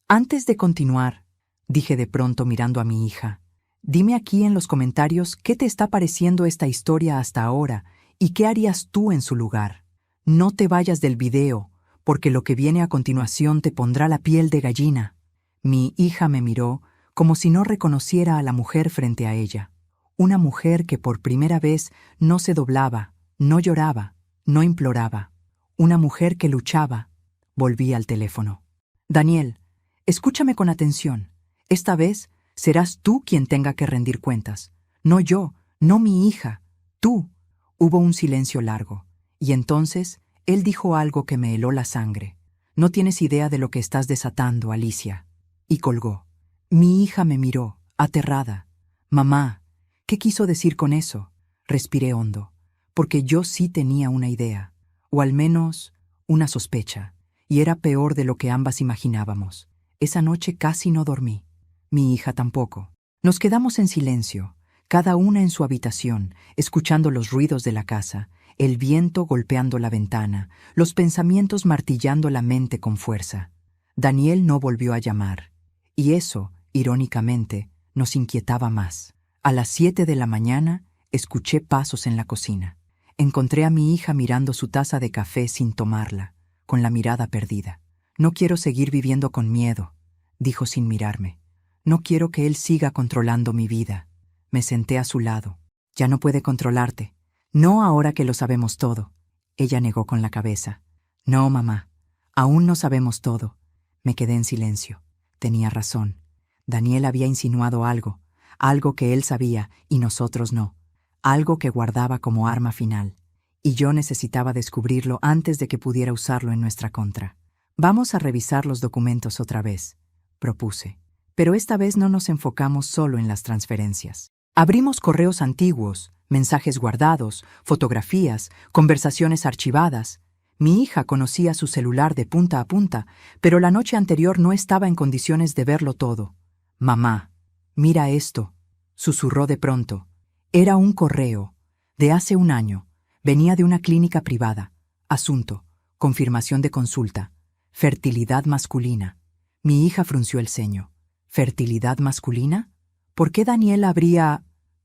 Antes de continuar, dije de pronto mirando a mi hija, dime aquí en los comentarios qué te está pareciendo esta historia hasta ahora y qué harías tú en su lugar. No te vayas del video, porque lo que viene a continuación te pondrá la piel de gallina. Mi hija me miró como si no reconociera a la mujer frente a ella. Una mujer que por primera vez no se doblaba, no lloraba, no imploraba. Una mujer que luchaba. Volví al teléfono. Daniel, escúchame con atención. Esta vez serás tú quien tenga que rendir cuentas. No yo, no mi hija, tú. Hubo un silencio largo, y entonces él dijo algo que me heló la sangre. No tienes idea de lo que estás desatando, Alicia. Y colgó. Mi hija me miró, aterrada. Mamá, ¿qué quiso decir con eso? Respiré hondo, porque yo sí tenía una idea, o al menos una sospecha, y era peor de lo que ambas imaginábamos. Esa noche casi no dormí. Mi hija tampoco. Nos quedamos en silencio, cada una en su habitación, escuchando los ruidos de la casa, el viento golpeando la ventana, los pensamientos martillando la mente con fuerza. Daniel no volvió a llamar, y eso, irónicamente, nos inquietaba más. A las 7 de la mañana, escuché pasos en la cocina. Encontré a mi hija mirando su taza de café sin tomarla, con la mirada perdida. No quiero seguir viviendo con miedo, dijo sin mirarme. No quiero que él siga controlando mi vida. Me senté a su lado. Ya no puede controlarte. No ahora que lo sabemos todo. Ella negó con la cabeza. No, mamá, aún no sabemos todo. Me quedé en silencio. Tenía razón. Daniel había insinuado algo, algo que él sabía y nosotros no, algo que guardaba como arma final. Y yo necesitaba descubrirlo antes de que pudiera usarlo en nuestra contra. Vamos a revisar los documentos otra vez, propuse. Pero esta vez no nos enfocamos solo en las transferencias. Abrimos correos antiguos, mensajes guardados, fotografías, conversaciones archivadas. Mi hija conocía su celular de punta a punta, pero la noche anterior no estaba en condiciones de verlo todo. Mamá, mira esto, susurró de pronto. Era un correo, de hace un año. Venía de una clínica privada. Asunto, confirmación de consulta. Fertilidad masculina. Mi hija frunció el ceño. ¿Fertilidad masculina? ¿Por qué Daniel habría...?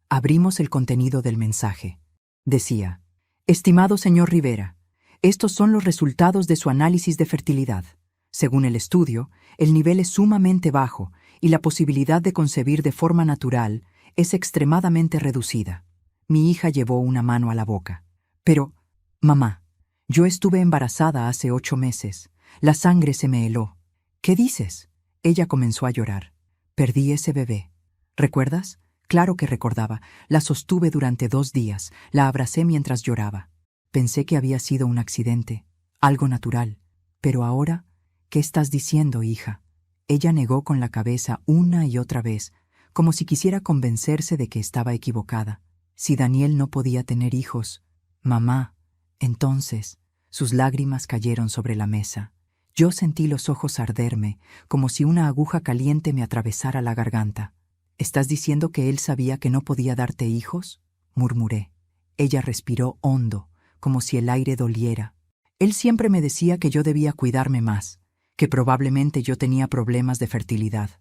Abrimos el contenido del mensaje. Decía, estimado señor Rivera, estos son los resultados de su análisis de fertilidad. Según el estudio, el nivel es sumamente bajo y la posibilidad de concebir de forma natural es extremadamente reducida. Mi hija llevó una mano a la boca. Pero, mamá, yo estuve embarazada hace 8 meses. La sangre se me heló. ¿Qué dices? Ella comenzó a llorar. Perdí ese bebé. ¿Recuerdas? Claro que recordaba. La sostuve durante 2 días. La abracé mientras lloraba. Pensé que había sido un accidente, algo natural. Pero ahora, ¿qué estás diciendo, hija? Ella negó con la cabeza una y otra vez, como si quisiera convencerse de que estaba equivocada. Si Daniel no podía tener hijos, mamá, entonces, sus lágrimas cayeron sobre la mesa. Yo sentí los ojos arderme, como si una aguja caliente me atravesara la garganta. ¿Estás diciendo que él sabía que no podía darte hijos?, murmuré. Ella respiró hondo, como si el aire doliera. Él siempre me decía que yo debía cuidarme más, que probablemente yo tenía problemas de fertilidad,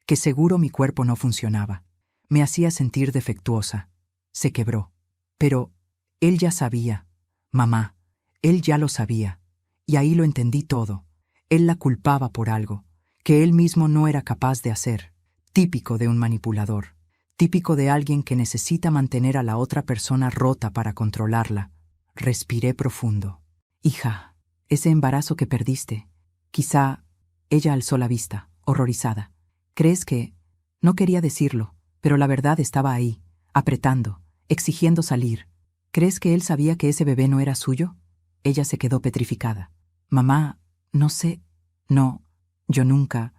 que seguro mi cuerpo no funcionaba. Me hacía sentir defectuosa. Se quebró. Pero él ya sabía. Mamá, él ya lo sabía. Y ahí lo entendí todo. Él la culpaba por algo, que él mismo no era capaz de hacer. Típico de un manipulador. Típico de alguien que necesita mantener a la otra persona rota para controlarla. Respiré profundo. Hija, ese embarazo que perdiste. Quizá ella alzó la vista, horrorizada. ¿Crees que...? No quería decirlo, pero la verdad estaba ahí, apretando, exigiendo salir. ¿Crees que él sabía que ese bebé no era suyo? Ella se quedó petrificada. Mamá, no sé. No, yo nunca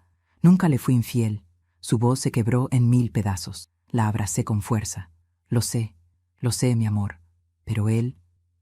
le fui infiel. Su voz se quebró en 1000 pedazos. La abracé con fuerza. Lo sé, mi amor. Pero él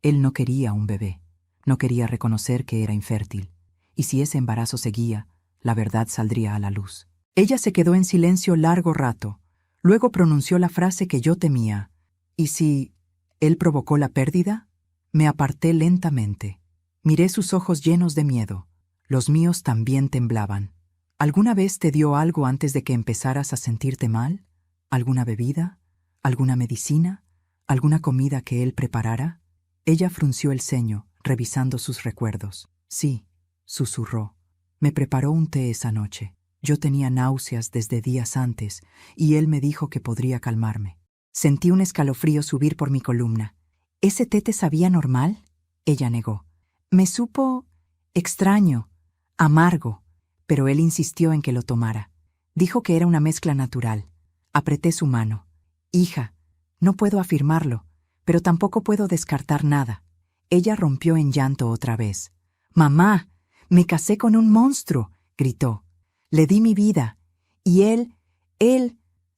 no quería un bebé. No quería reconocer que era infértil. Y si ese embarazo seguía, la verdad saldría a la luz. Ella se quedó en silencio largo rato. Luego pronunció la frase que yo temía. ¿Y si él provocó la pérdida? Me aparté lentamente. Miré sus ojos llenos de miedo. Los míos también temblaban. ¿Alguna vez te dio algo antes de que empezaras a sentirte mal? ¿Alguna bebida? ¿Alguna medicina? ¿Alguna comida que él preparara? Ella frunció el ceño, revisando sus recuerdos. Sí, susurró. Me preparó un té esa noche. Yo tenía náuseas desde días antes, y él me dijo que podría calmarme. Sentí un escalofrío subir por mi columna. ¿Ese té te sabía normal? Ella negó. Me supo extraño, amargo, pero él insistió en que lo tomara. Dijo que era una mezcla natural. Apreté su mano. Hija, no puedo afirmarlo, pero tampoco puedo descartar nada. Ella rompió en llanto otra vez. Mamá, me casé con un monstruo, gritó. Le di mi vida, y él,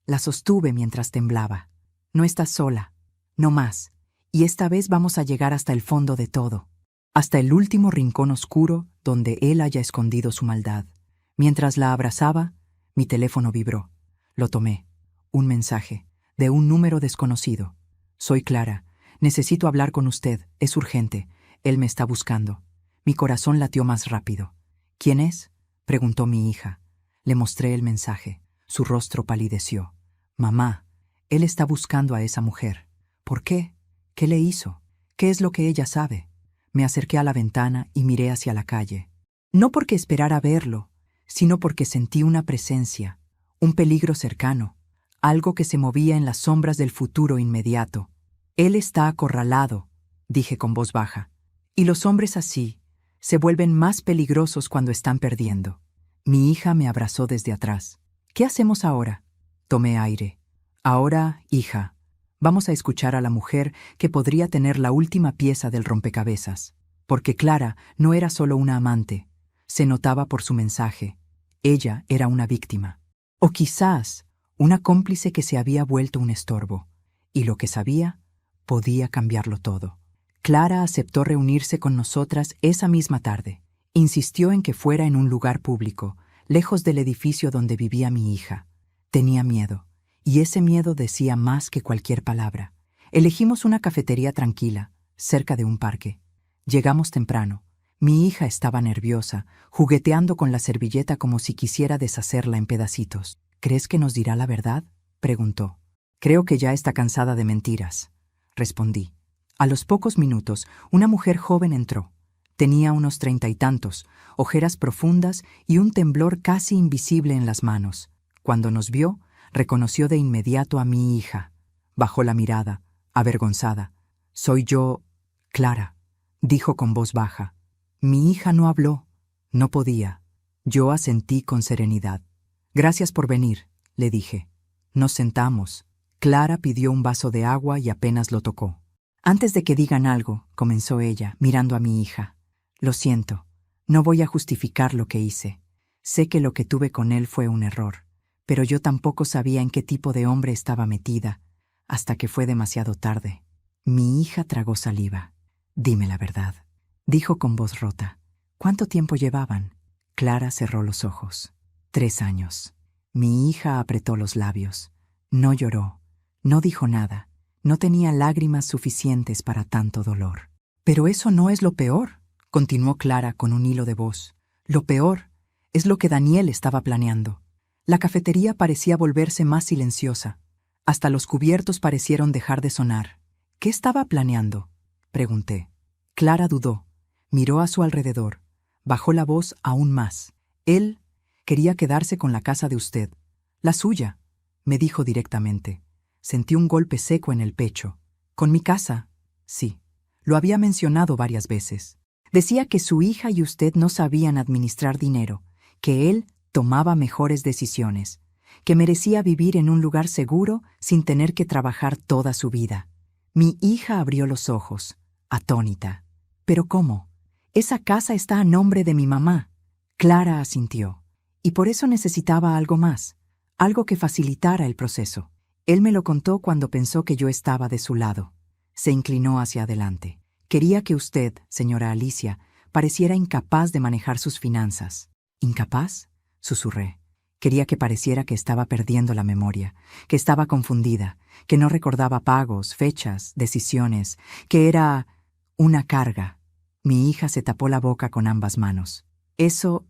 la sostuve mientras temblaba. No estás sola, no más, y esta vez vamos a llegar hasta el fondo de todo, hasta el último rincón oscuro donde él haya escondido su maldad. Mientras la abrazaba, mi teléfono vibró. Lo tomé. Un mensaje, de un número desconocido. Soy Clara. Necesito hablar con usted. Es urgente. Él me está buscando. Mi corazón latió más rápido. ¿Quién es?, preguntó mi hija. Le mostré el mensaje. Su rostro palideció. Mamá, él está buscando a esa mujer. ¿Por qué? ¿Qué le hizo? ¿Qué es lo que ella sabe? Me acerqué a la ventana y miré hacia la calle. No porque esperara verlo, sino porque sentí una presencia, un peligro cercano, algo que se movía en las sombras del futuro inmediato. Él está acorralado, dije con voz baja. Y los hombres así se vuelven más peligrosos cuando están perdiendo. Mi hija me abrazó desde atrás. ¿Qué hacemos ahora? Tomé aire. Ahora, hija, vamos a escuchar a la mujer que podría tener la última pieza del rompecabezas. Porque Clara no era solo una amante. Se notaba por su mensaje. Ella era una víctima. O quizás una cómplice que se había vuelto un estorbo. Y lo que sabía, podía cambiarlo todo. Clara aceptó reunirse con nosotras esa misma tarde. Insistió en que fuera en un lugar público, lejos del edificio donde vivía mi hija. Tenía miedo, y ese miedo decía más que cualquier palabra. Elegimos una cafetería tranquila, cerca de un parque. Llegamos temprano. Mi hija estaba nerviosa, jugueteando con la servilleta como si quisiera deshacerla en pedacitos. ¿Crees que nos dirá la verdad?, preguntó. Creo que ya está cansada de mentiras, respondí. A los pocos minutos, una mujer joven entró. Tenía unos 30 y tantos, ojeras profundas y un temblor casi invisible en las manos. Cuando nos vio, reconoció de inmediato a mi hija. Bajó la mirada, avergonzada. «Soy yo, Clara», dijo con voz baja. Mi hija no habló. No podía. Yo asentí con serenidad. «Gracias por venir», le dije. Nos sentamos. Clara pidió un vaso de agua y apenas lo tocó. «Antes de que digan algo», comenzó ella, mirando a mi hija. «Lo siento. No voy a justificar lo que hice. Sé que lo que tuve con él fue un error, pero yo tampoco sabía en qué tipo de hombre estaba metida, hasta que fue demasiado tarde». Mi hija tragó saliva. «Dime la verdad», dijo con voz rota. «¿Cuánto tiempo llevaban?». Clara cerró los ojos. 3 años. Mi hija apretó los labios. No lloró. No dijo nada. No tenía lágrimas suficientes para tanto dolor. «Pero eso no es lo peor», continuó Clara con un hilo de voz. «Lo peor es lo que Daniel estaba planeando». La cafetería parecía volverse más silenciosa. Hasta los cubiertos parecieron dejar de sonar. «¿Qué estaba planeando?», pregunté. Clara dudó. Miró a su alrededor. Bajó la voz aún más. «Él quería quedarse con la casa de usted. La suya», me dijo directamente. Sentí un golpe seco en el pecho. «¿Con mi casa?». «Sí. Lo había mencionado varias veces». Decía que su hija y usted no sabían administrar dinero, que él tomaba mejores decisiones, que merecía vivir en un lugar seguro sin tener que trabajar toda su vida. Mi hija abrió los ojos, atónita. ¿Pero cómo? Esa casa está a nombre de mi mamá. Clara asintió. Y por eso necesitaba algo más, algo que facilitara el proceso. Él me lo contó cuando pensó que yo estaba de su lado. Se inclinó hacia adelante. Quería que usted, señora Alicia, pareciera incapaz de manejar sus finanzas. ¿Incapaz?, susurré. Quería que pareciera que estaba perdiendo la memoria, que estaba confundida, que no recordaba pagos, fechas, decisiones, que era una carga. Mi hija se tapó la boca con ambas manos. Eso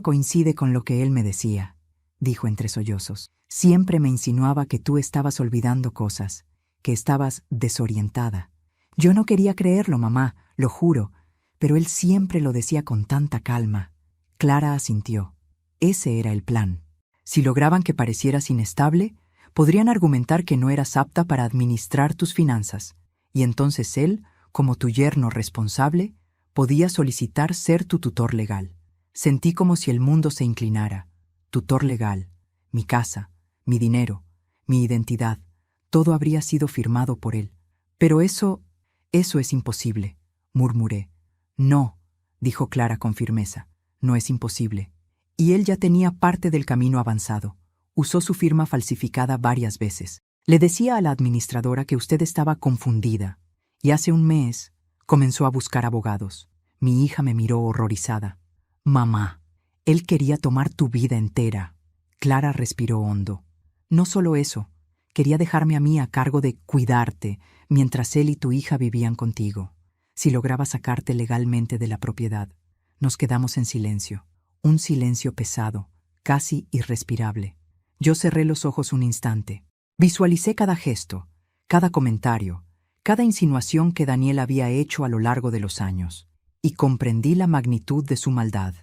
coincide con lo que él me decía, dijo entre sollozos. Siempre me insinuaba que tú estabas olvidando cosas, que estabas desorientada. Yo no quería creerlo, mamá, lo juro, pero él siempre lo decía con tanta calma. Clara asintió. Ese era el plan. Si lograban que parecieras inestable, podrían argumentar que no eras apta para administrar tus finanzas, y entonces él, como tu yerno responsable, podía solicitar ser tu tutor legal. Sentí como si el mundo se inclinara. Tutor legal, mi casa, mi dinero, mi identidad, todo habría sido firmado por él. Pero eso es imposible, murmuré. No, dijo Clara con firmeza, no es imposible. Y él ya tenía parte del camino avanzado. Usó su firma falsificada varias veces. Le decía a la administradora que usted estaba confundida. Y hace un mes comenzó a buscar abogados. Mi hija me miró horrorizada. Mamá, él quería tomar tu vida entera. Clara respiró hondo. No solo eso, quería dejarme a mí a cargo de cuidarte mientras él y tu hija vivían contigo. Si lograba sacarte legalmente de la propiedad, nos quedamos en silencio. Un silencio pesado, casi irrespirable. Yo cerré los ojos un instante. Visualicé cada gesto, cada comentario, cada insinuación que Daniel había hecho a lo largo de los años, y comprendí la magnitud de su maldad.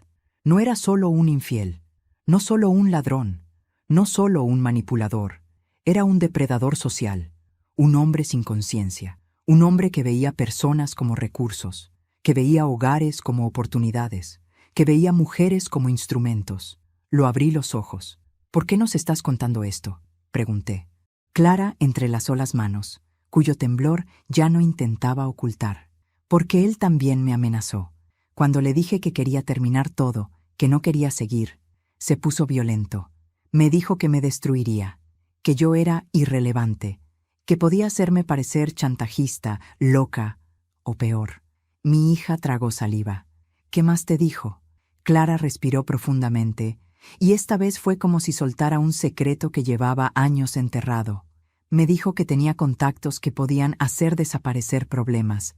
No era solo un infiel, no solo un ladrón, no solo un manipulador, era un depredador social, un hombre sin conciencia, un hombre que veía personas como recursos, que veía hogares como oportunidades, que veía mujeres como instrumentos. Lo abrí los ojos. ¿Por qué nos estás contando esto?, pregunté. Clara entrelazó las manos, cuyo temblor ya no intentaba ocultar. Porque él también me amenazó. Cuando le dije que quería terminar todo, que no quería seguir, se puso violento. Me dijo que me destruiría, que yo era irrelevante, que podía hacerme parecer chantajista, loca o peor. Mi hija tragó saliva. ¿Qué más te dijo? Clara respiró profundamente, y esta vez fue como si soltara un secreto que llevaba años enterrado. Me dijo que tenía contactos que podían hacer desaparecer problemas.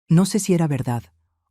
No sé si era verdad,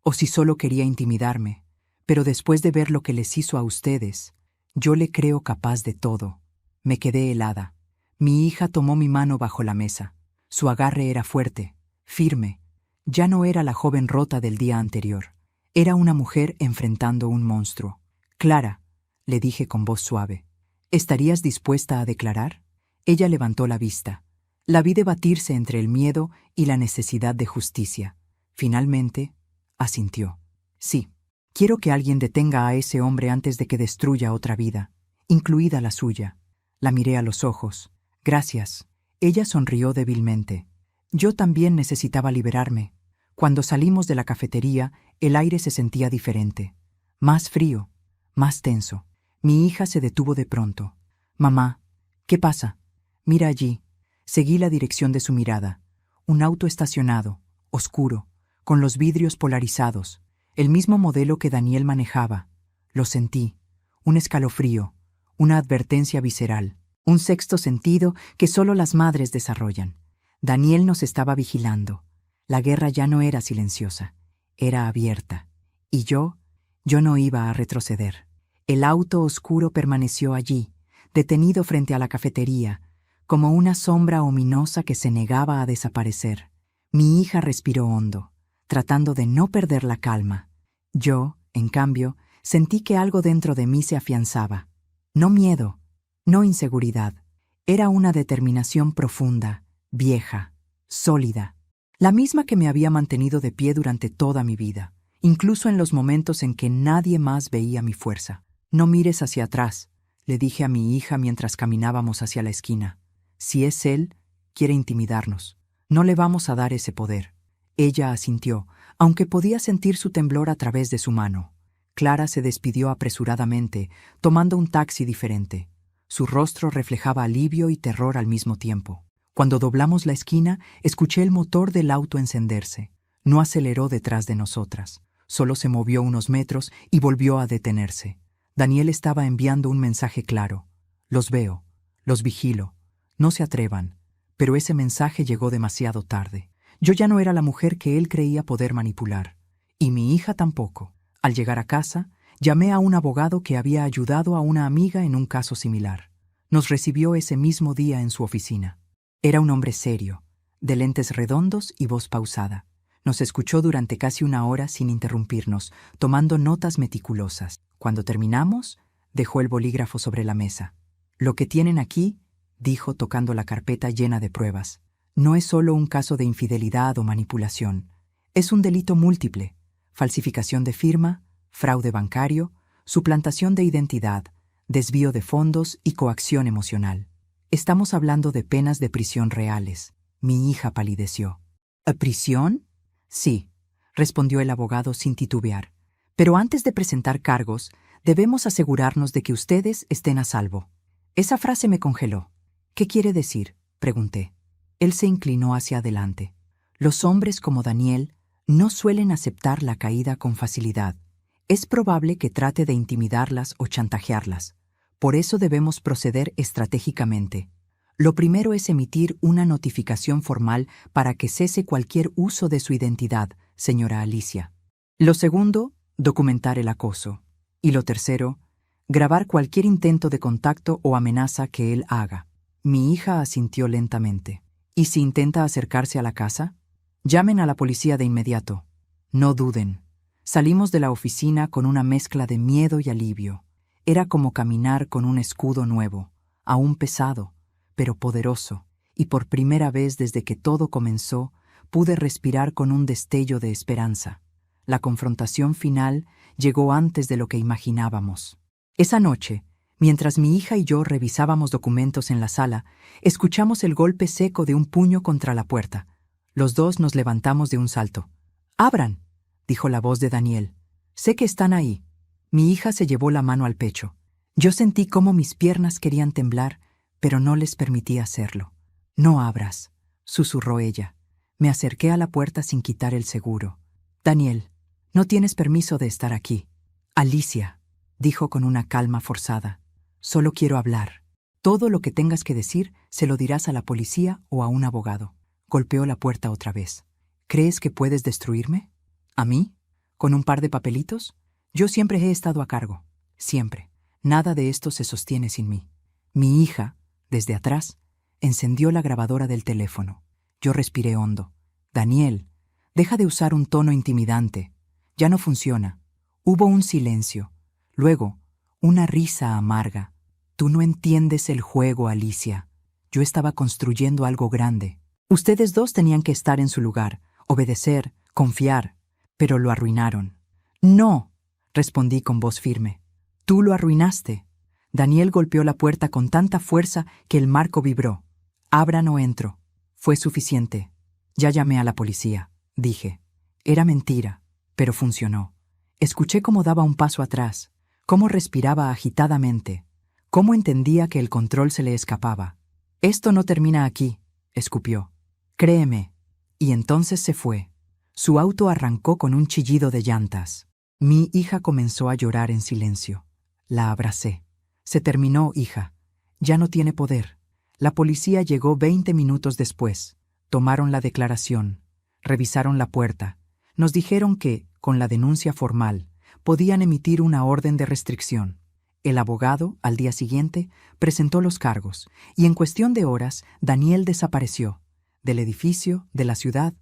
o si solo quería intimidarme, pero después de ver lo que les hizo a ustedes, yo le creo capaz de todo. Me quedé helada. Mi hija tomó mi mano bajo la mesa. Su agarre era fuerte, firme. Ya no era la joven rota del día anterior. Era una mujer enfrentando un monstruo. Clara, le dije con voz suave, ¿estarías dispuesta a declarar? Ella levantó la vista. La vi debatirse entre el miedo y la necesidad de justicia. Finalmente, asintió. Sí, quiero que alguien detenga a ese hombre antes de que destruya otra vida, incluida la suya. La miré a los ojos. Gracias. Ella sonrió débilmente. Yo también necesitaba liberarme. Cuando salimos de la cafetería, el aire se sentía diferente. Más frío, más tenso. Mi hija se detuvo de pronto. Mamá, ¿qué pasa? Mira allí. Seguí la dirección de su mirada. Un auto estacionado, oscuro, con los vidrios polarizados, el mismo modelo que Daniel manejaba. Lo sentí. Un escalofrío, una advertencia visceral, un sexto sentido que solo las madres desarrollan. Daniel nos estaba vigilando. La guerra ya no era silenciosa, era abierta. Y yo no iba a retroceder. El auto oscuro permaneció allí, detenido frente a la cafetería, como una sombra ominosa que se negaba a desaparecer. Mi hija respiró hondo, tratando de no perder la calma. Yo, en cambio, sentí que algo dentro de mí se afianzaba. No miedo, no inseguridad. Era una determinación profunda, vieja, sólida. La misma que me había mantenido de pie durante toda mi vida, incluso en los momentos en que nadie más veía mi fuerza. No mires hacia atrás, le dije a mi hija mientras caminábamos hacia la esquina. Si es él, quiere intimidarnos. No le vamos a dar ese poder. Ella asintió, aunque podía sentir su temblor a través de su mano. Clara se despidió apresuradamente, tomando un taxi diferente. Su rostro reflejaba alivio y terror al mismo tiempo. Cuando doblamos la esquina, escuché el motor del auto encenderse. No aceleró detrás de nosotras. Solo se movió unos metros y volvió a detenerse. Daniel estaba enviando un mensaje claro. Los veo, los vigilo. No se atrevan. Pero ese mensaje llegó demasiado tarde. Yo ya no era la mujer que él creía poder manipular. Y mi hija tampoco. Al llegar a casa, llamé a un abogado que había ayudado a una amiga en un caso similar. Nos recibió ese mismo día en su oficina. Era un hombre serio, de lentes redondos y voz pausada. Nos escuchó durante casi una hora sin interrumpirnos, tomando notas meticulosas. Cuando terminamos, dejó el bolígrafo sobre la mesa. Lo que tienen aquí, dijo tocando la carpeta llena de pruebas, no es solo un caso de infidelidad o manipulación. Es un delito múltiple: falsificación de firma, fraude bancario, suplantación de identidad, desvío de fondos y coacción emocional. Estamos hablando de penas de prisión reales. Mi hija palideció. ¿A prisión? Sí, respondió el abogado sin titubear. Pero antes de presentar cargos, debemos asegurarnos de que ustedes estén a salvo. Esa frase me congeló. ¿Qué quiere decir?, pregunté. Él se inclinó hacia adelante. Los hombres como Daniel no suelen aceptar la caída con facilidad. Es probable que trate de intimidarlas o chantajearlas. Por eso debemos proceder estratégicamente. Lo primero es emitir una notificación formal para que cese cualquier uso de su identidad, señora Alicia. Lo segundo, documentar el acoso. Y lo tercero, grabar cualquier intento de contacto o amenaza que él haga. Mi hija asintió lentamente. ¿Y si intenta acercarse a la casa? Llamen a la policía de inmediato. No duden. Salimos de la oficina con una mezcla de miedo y alivio. Era como caminar con un escudo nuevo, aún pesado, pero poderoso, y por primera vez desde que todo comenzó, pude respirar con un destello de esperanza. La confrontación final llegó antes de lo que imaginábamos. Esa noche, mientras mi hija y yo revisábamos documentos en la sala, escuchamos el golpe seco de un puño contra la puerta. Los dos nos levantamos de un salto. «¡Abran!», dijo la voz de Daniel. «Sé que están ahí». Mi hija se llevó la mano al pecho. Yo sentí cómo mis piernas querían temblar, pero no les permití hacerlo. «No abras», susurró ella. Me acerqué a la puerta sin quitar el seguro. «Daniel, no tienes permiso de estar aquí». «Alicia», dijo con una calma forzada. «Solo quiero hablar. Todo lo que tengas que decir se lo dirás a la policía o a un abogado». Golpeó la puerta otra vez. «¿Crees que puedes destruirme? ¿A mí? ¿Con un par de papelitos? Yo siempre he estado a cargo. Siempre. Nada de esto se sostiene sin mí». Mi hija, desde atrás, encendió la grabadora del teléfono. Yo respiré hondo. «Daniel, deja de usar un tono intimidante. Ya no funciona». Hubo un silencio. Luego, una risa amarga. «Tú no entiendes el juego, Alicia. Yo estaba construyendo algo grande. Ustedes dos tenían que estar en su lugar, obedecer, confiar, pero lo arruinaron». «No», respondí con voz firme. «Tú lo arruinaste». Daniel golpeó la puerta con tanta fuerza que el marco vibró. «Abran o entro». Fue suficiente. «Ya llamé a la policía», dije. Era mentira, pero funcionó. Escuché cómo daba un paso atrás, cómo respiraba agitadamente, cómo entendía que el control se le escapaba. «Esto no termina aquí», escupió. «Créeme». Y entonces se fue. Su auto arrancó con un chillido de llantas. Mi hija comenzó a llorar en silencio. La abracé. «Se terminó, hija. Ya no tiene poder». La policía llegó 20 minutos después. Tomaron la declaración. Revisaron la puerta. Nos dijeron que, con la denuncia formal, podían emitir una orden de restricción. El abogado, al día siguiente, presentó los cargos, y en cuestión de horas, Daniel desapareció. Del edificio, de la ciudad,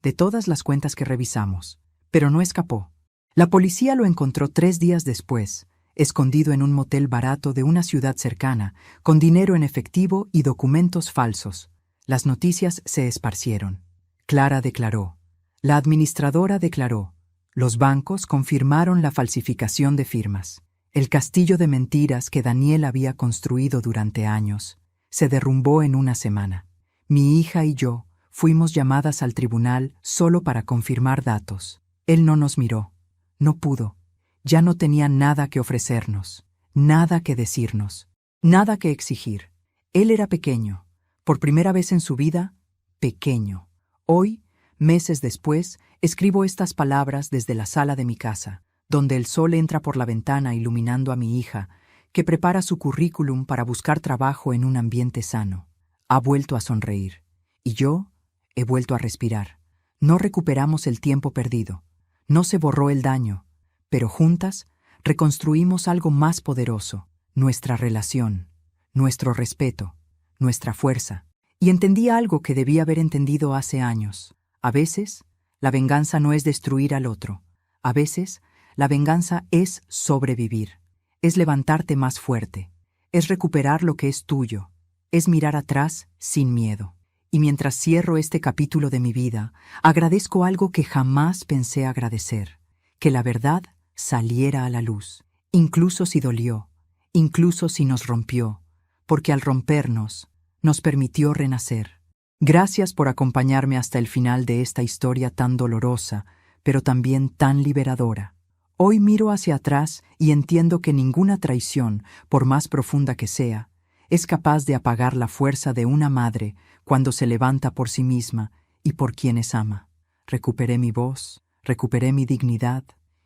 de todas las cuentas que revisamos. Pero no escapó. La policía lo encontró 3 días después, escondido en un motel barato de una ciudad cercana, con dinero en efectivo y documentos falsos. Las noticias se esparcieron. Clara declaró. La administradora declaró. Los bancos confirmaron la falsificación de firmas. El castillo de mentiras que Daniel había construido durante años se derrumbó en una semana. Mi hija y yo fuimos llamadas al tribunal solo para confirmar datos. Él no nos miró. No pudo. Ya no tenía nada que ofrecernos, nada que decirnos, nada que exigir. Él era pequeño. Por primera vez en su vida, pequeño. Hoy, meses después, escribo estas palabras desde la sala de mi casa, donde el sol entra por la ventana iluminando a mi hija, que prepara su currículum para buscar trabajo en un ambiente sano. Ha vuelto a sonreír. Y yo he vuelto a respirar. No recuperamos el tiempo perdido. No se borró el daño, pero juntas reconstruimos algo más poderoso, nuestra relación, nuestro respeto, nuestra fuerza. Y entendí algo que debía haber entendido hace años. A veces, la venganza no es destruir al otro. A veces, la venganza es sobrevivir. Es levantarte más fuerte. Es recuperar lo que es tuyo. Es mirar atrás sin miedo. Y mientras cierro este capítulo de mi vida, agradezco algo que jamás pensé agradecer. Que la verdad saliera a la luz. Incluso si dolió. Incluso si nos rompió. Porque al rompernos, nos permitió renacer. Gracias por acompañarme hasta el final de esta historia tan dolorosa, pero también tan liberadora. Hoy miro hacia atrás y entiendo que ninguna traición, por más profunda que sea, es capaz de apagar la fuerza de una madre cuando se levanta por sí misma y por quienes ama. Recuperé mi voz, recuperé mi dignidad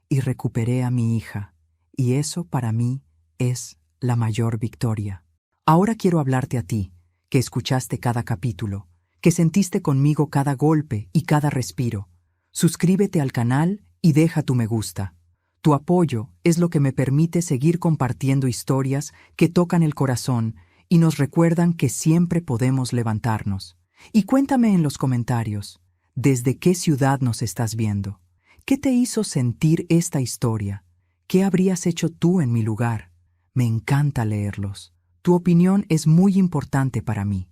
y recuperé a mi hija. Y eso para mí es la mayor victoria. Ahora quiero hablarte a ti, que escuchaste cada capítulo, que sentiste conmigo cada golpe y cada respiro. Suscríbete al canal y deja tu me gusta. Tu apoyo es lo que me permite seguir compartiendo historias que tocan el corazón y nos recuerdan que siempre podemos levantarnos. Y cuéntame en los comentarios, ¿desde qué ciudad nos estás viendo? ¿Qué te hizo sentir esta historia? ¿Qué habrías hecho tú en mi lugar? Me encanta leerlos. Tu opinión es muy importante para mí.